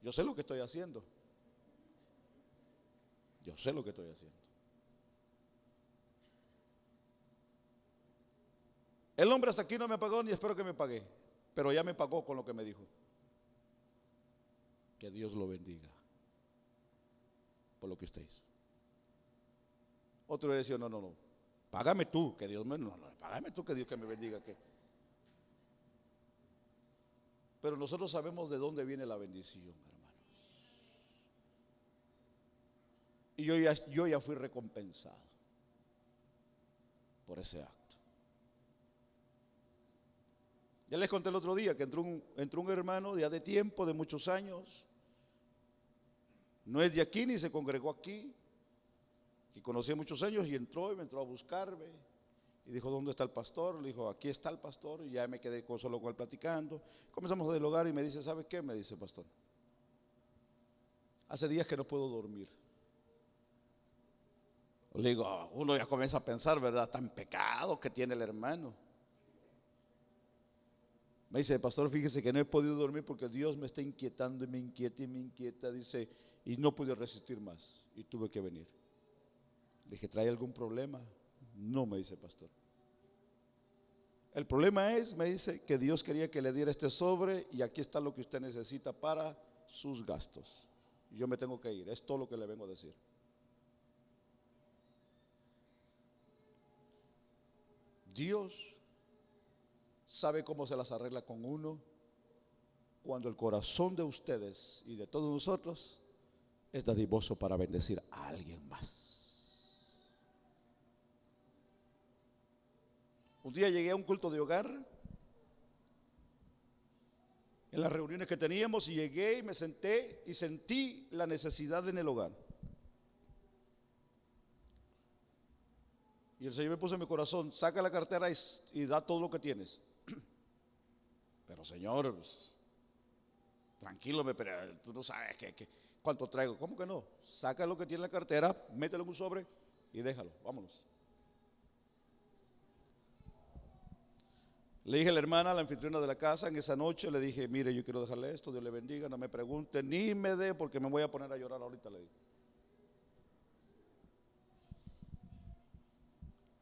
Yo sé lo que estoy haciendo. Yo sé lo que estoy haciendo. El hombre hasta aquí no me pagó ni espero que me pague, pero ya me pagó con lo que me dijo. Que Dios lo bendiga por lo que usted hizo. Otro le decía, no, págame tú, que Dios me, págame tú, que Dios que me bendiga. Pero nosotros sabemos de dónde viene la bendición, hermanos. Y yo ya fui recompensado por ese acto. Ya les conté el otro día que entró un hermano ya de tiempo, de muchos años. No es de aquí ni se congregó aquí, que conocía muchos años y entró y me entró a buscarme. Y dijo, ¿dónde está el pastor? Le dijo, aquí está el pastor. Y ya me quedé solo con él platicando. Comenzamos a dialogar y me dice, ¿sabe qué? Me dice, pastor, hace días que no puedo dormir. Le digo, uno ya comienza a pensar, ¿verdad? Tan pecado que tiene el hermano. Me dice, pastor, fíjese que no he podido dormir porque Dios me está inquietando y me inquieta, dice, y no pude resistir más y tuve que venir. Le dije, ¿trae algún problema? No, me dice, pastor. El problema es, me dice, que Dios quería que le diera este sobre y aquí está lo que usted necesita para sus gastos. Yo me tengo que ir, es todo lo que le vengo a decir. Dios sabe cómo se las arregla con uno cuando el corazón de ustedes y de todos nosotros es dadivoso para bendecir a alguien más. Un día llegué a un culto de hogar, en las reuniones que teníamos, y llegué y me senté y sentí la necesidad en el hogar. Y el Señor me puso en mi corazón, saca la cartera y da todo lo que tienes. Pero Señor, pues, tranquilo, pero tú no sabes cuánto traigo. ¿Cómo que no? Saca lo que tiene en la cartera, mételo en un sobre y déjalo, vámonos. Le dije a la hermana, la anfitriona de la casa, en esa noche le dije, mire, yo quiero dejarle esto, Dios le bendiga, no me pregunte ni me dé porque me voy a poner a llorar ahorita, le dije.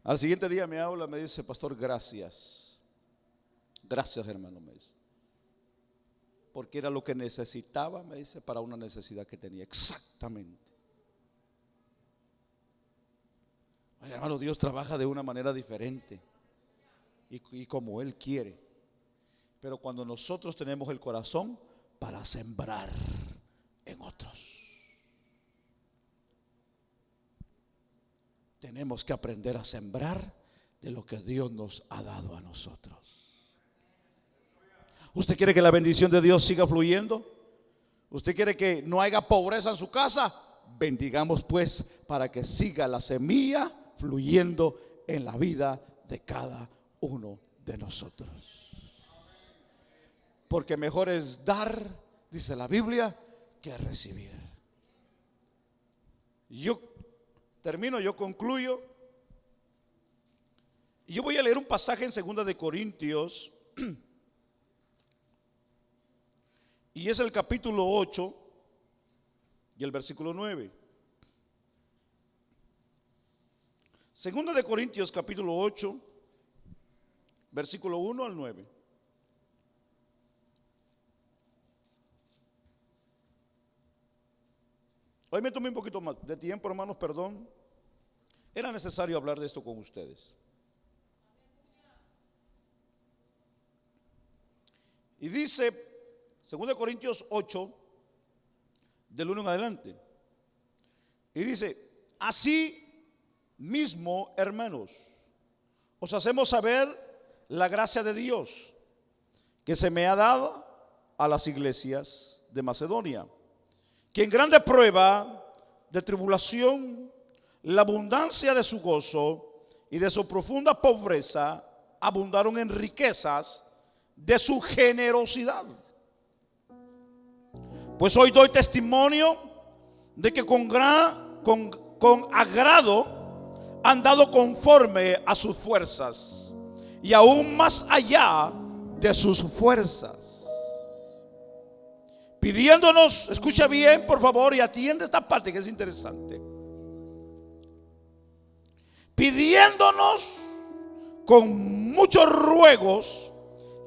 Al siguiente día me habla, me dice, pastor, gracias. Gracias, hermano, me dice. Porque era lo que necesitaba, me dice, para una necesidad que tenía. Exactamente. Oye, hermano, Dios trabaja de una manera diferente y como Él quiere. Pero cuando nosotros tenemos el corazón para sembrar en otros, tenemos que aprender a sembrar de lo que Dios nos ha dado a nosotros. ¿Usted quiere que la bendición de Dios siga fluyendo? ¿Usted quiere que no haya pobreza en su casa? Bendigamos pues para que siga la semilla fluyendo en la vida de cada uno de nosotros. Porque mejor es dar, dice la Biblia, que recibir. Yo termino, yo concluyo. Yo voy a leer un pasaje en 2 de Corintios. Y es el capítulo 8 y el versículo 9. 2 de Corintios capítulo 8, versículo 1 al 9. Hoy me tomé un poquito más de tiempo, hermanos, perdón. Era necesario hablar de esto con ustedes. Y dice 2 Corintios 8, del 1 en adelante. Y dice: así mismo, hermanos, os hacemos saber la gracia de Dios que se me ha dado a las iglesias de Macedonia, que en grande prueba de tribulación, la abundancia de su gozo y de su profunda pobreza abundaron en riquezas de su generosidad. Pues hoy doy testimonio de que con agrado han dado conforme a sus fuerzas y aún más allá de sus fuerzas, pidiéndonos, escucha bien por favor y atiende esta parte que es interesante, pidiéndonos con muchos ruegos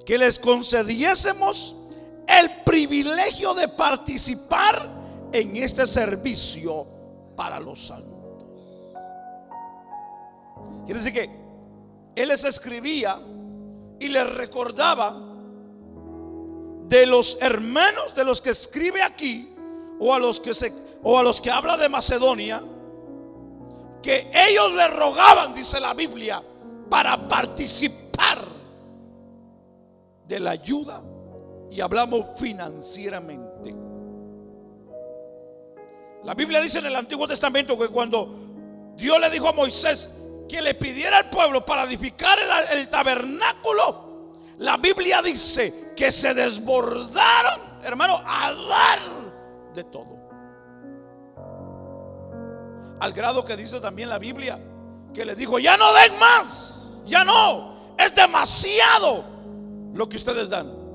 que les concediésemos el privilegio de participar en este servicio para los santos. Quiere decir que él les escribía y les recordaba de los hermanos, de los que escribe aquí, o a los que habla de Macedonia, que ellos le rogaban, dice la Biblia, para participar de la ayuda. Y hablamos financieramente. La Biblia dice en el Antiguo Testamento que cuando Dios le dijo a Moisés que le pidiera al pueblo para edificar el tabernáculo, la Biblia dice que se desbordaron, hermano, a dar de todo. Al grado que dice también la Biblia que le dijo: ya no den más, ya no, es demasiado lo que ustedes dan.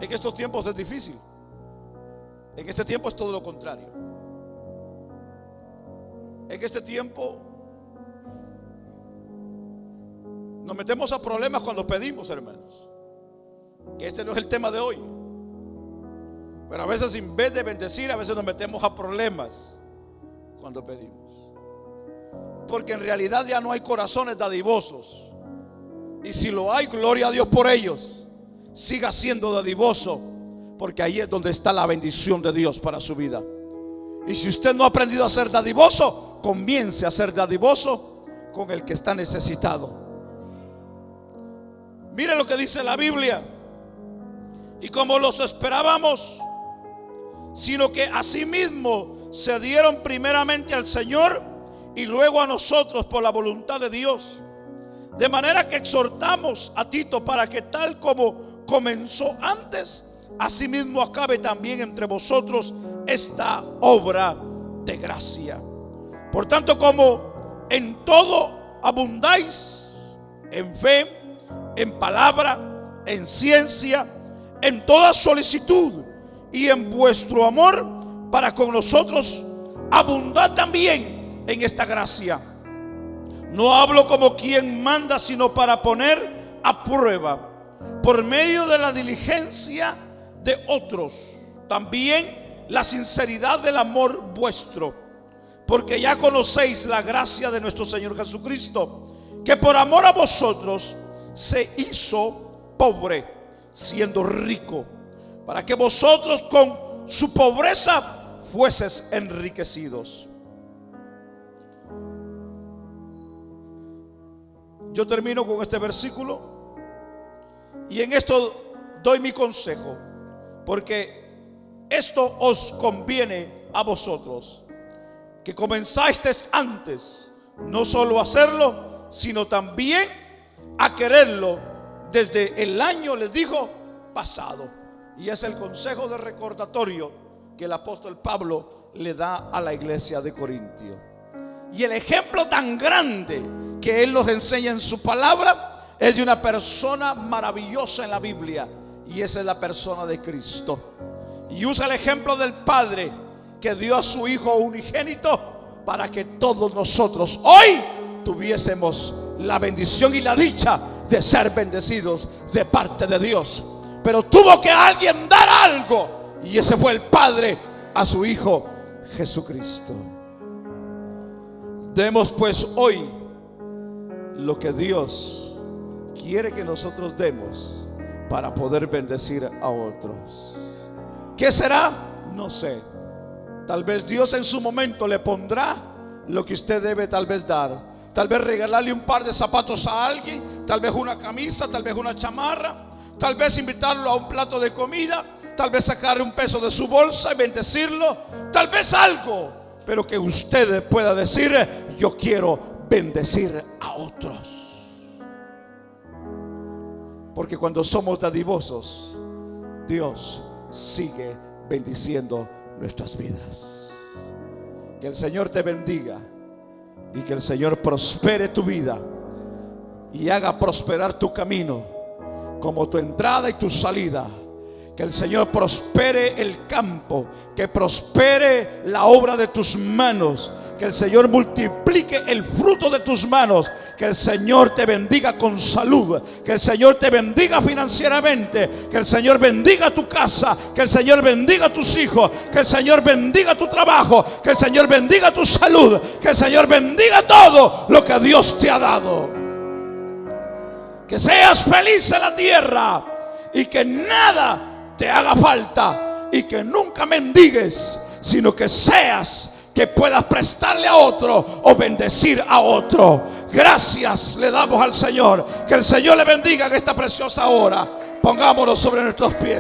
En estos tiempos es difícil. En este tiempo es todo lo contrario. En este tiempo nos metemos a problemas cuando pedimos, hermanos. Que este no es el tema de hoy. Pero a veces, en vez de bendecir, a veces nos metemos a problemas cuando pedimos. Porque en realidad ya no hay corazones dadivosos. Y si lo hay, gloria a Dios por ellos. Siga siendo dadivoso, porque ahí es donde está la bendición de Dios para su vida. Y si usted no ha aprendido a ser dadivoso, comience a ser dadivoso con el que está necesitado. Mire lo que dice la Biblia: y como los esperábamos, sino que asimismo se dieron primeramente al Señor y luego a nosotros por la voluntad de Dios. De manera que exhortamos a Tito para que tal como comenzó antes, asimismo acabe también entre vosotros esta obra de gracia. Por tanto, como en todo abundáis, en fe, en palabra, en ciencia, en toda solicitud y en vuestro amor para con nosotros, abundad también en esta gracia. No hablo como quien manda, sino para poner a prueba, por medio de la diligencia de otros, también la sinceridad del amor vuestro, porque ya conocéis la gracia de nuestro Señor Jesucristo, que por amor a vosotros se hizo pobre, siendo rico, para que vosotros con su pobreza fueses enriquecidos. Yo termino con este versículo y en esto doy mi consejo, porque esto os conviene a vosotros, que comenzasteis antes, no solo a hacerlo, sino también a quererlo desde el año, les dijo, pasado. Y es el consejo de recordatorio que el apóstol Pablo le da a la iglesia de Corintio. Y el ejemplo tan grande que él nos enseña en su palabra es de una persona maravillosa en la Biblia, y esa es la persona de Cristo. Y usa el ejemplo del Padre que dio a su Hijo unigénito para que todos nosotros hoy tuviésemos la bendición y la dicha de ser bendecidos de parte de Dios. Pero tuvo que alguien dar algo, y ese fue el Padre a su Hijo Jesucristo. Demos pues hoy lo que Dios quiere que nosotros demos para poder bendecir a otros. ¿Qué será? No sé. Tal vez Dios en su momento le pondrá lo que usted debe tal vez dar. Tal vez regalarle un par de zapatos a alguien, tal vez una camisa, tal vez una chamarra, tal vez invitarlo a un plato de comida, tal vez sacarle un peso de su bolsa y bendecirlo, tal vez algo, pero que usted pueda decir: yo quiero bendecir a otros. Porque cuando somos dadivosos, Dios sigue bendiciendo nuestras vidas. Que el Señor te bendiga y que el Señor prospere tu vida y haga prosperar tu camino como tu entrada y tu salida. Que el Señor prospere el campo, que prospere la obra de tus manos, que el Señor multiplique el fruto de tus manos, que el Señor te bendiga con salud, que el Señor te bendiga financieramente, que el Señor bendiga tu casa, que el Señor bendiga tus hijos, que el Señor bendiga tu trabajo, que el Señor bendiga tu salud, que el Señor bendiga todo lo que Dios te ha dado. Que seas feliz en la tierra y que nada te haga falta, y que nunca mendigues, sino que seas que puedas prestarle a otro o bendecir a otro. Gracias le damos al Señor. Que el Señor le bendiga en esta preciosa hora. Pongámonos sobre nuestros pies.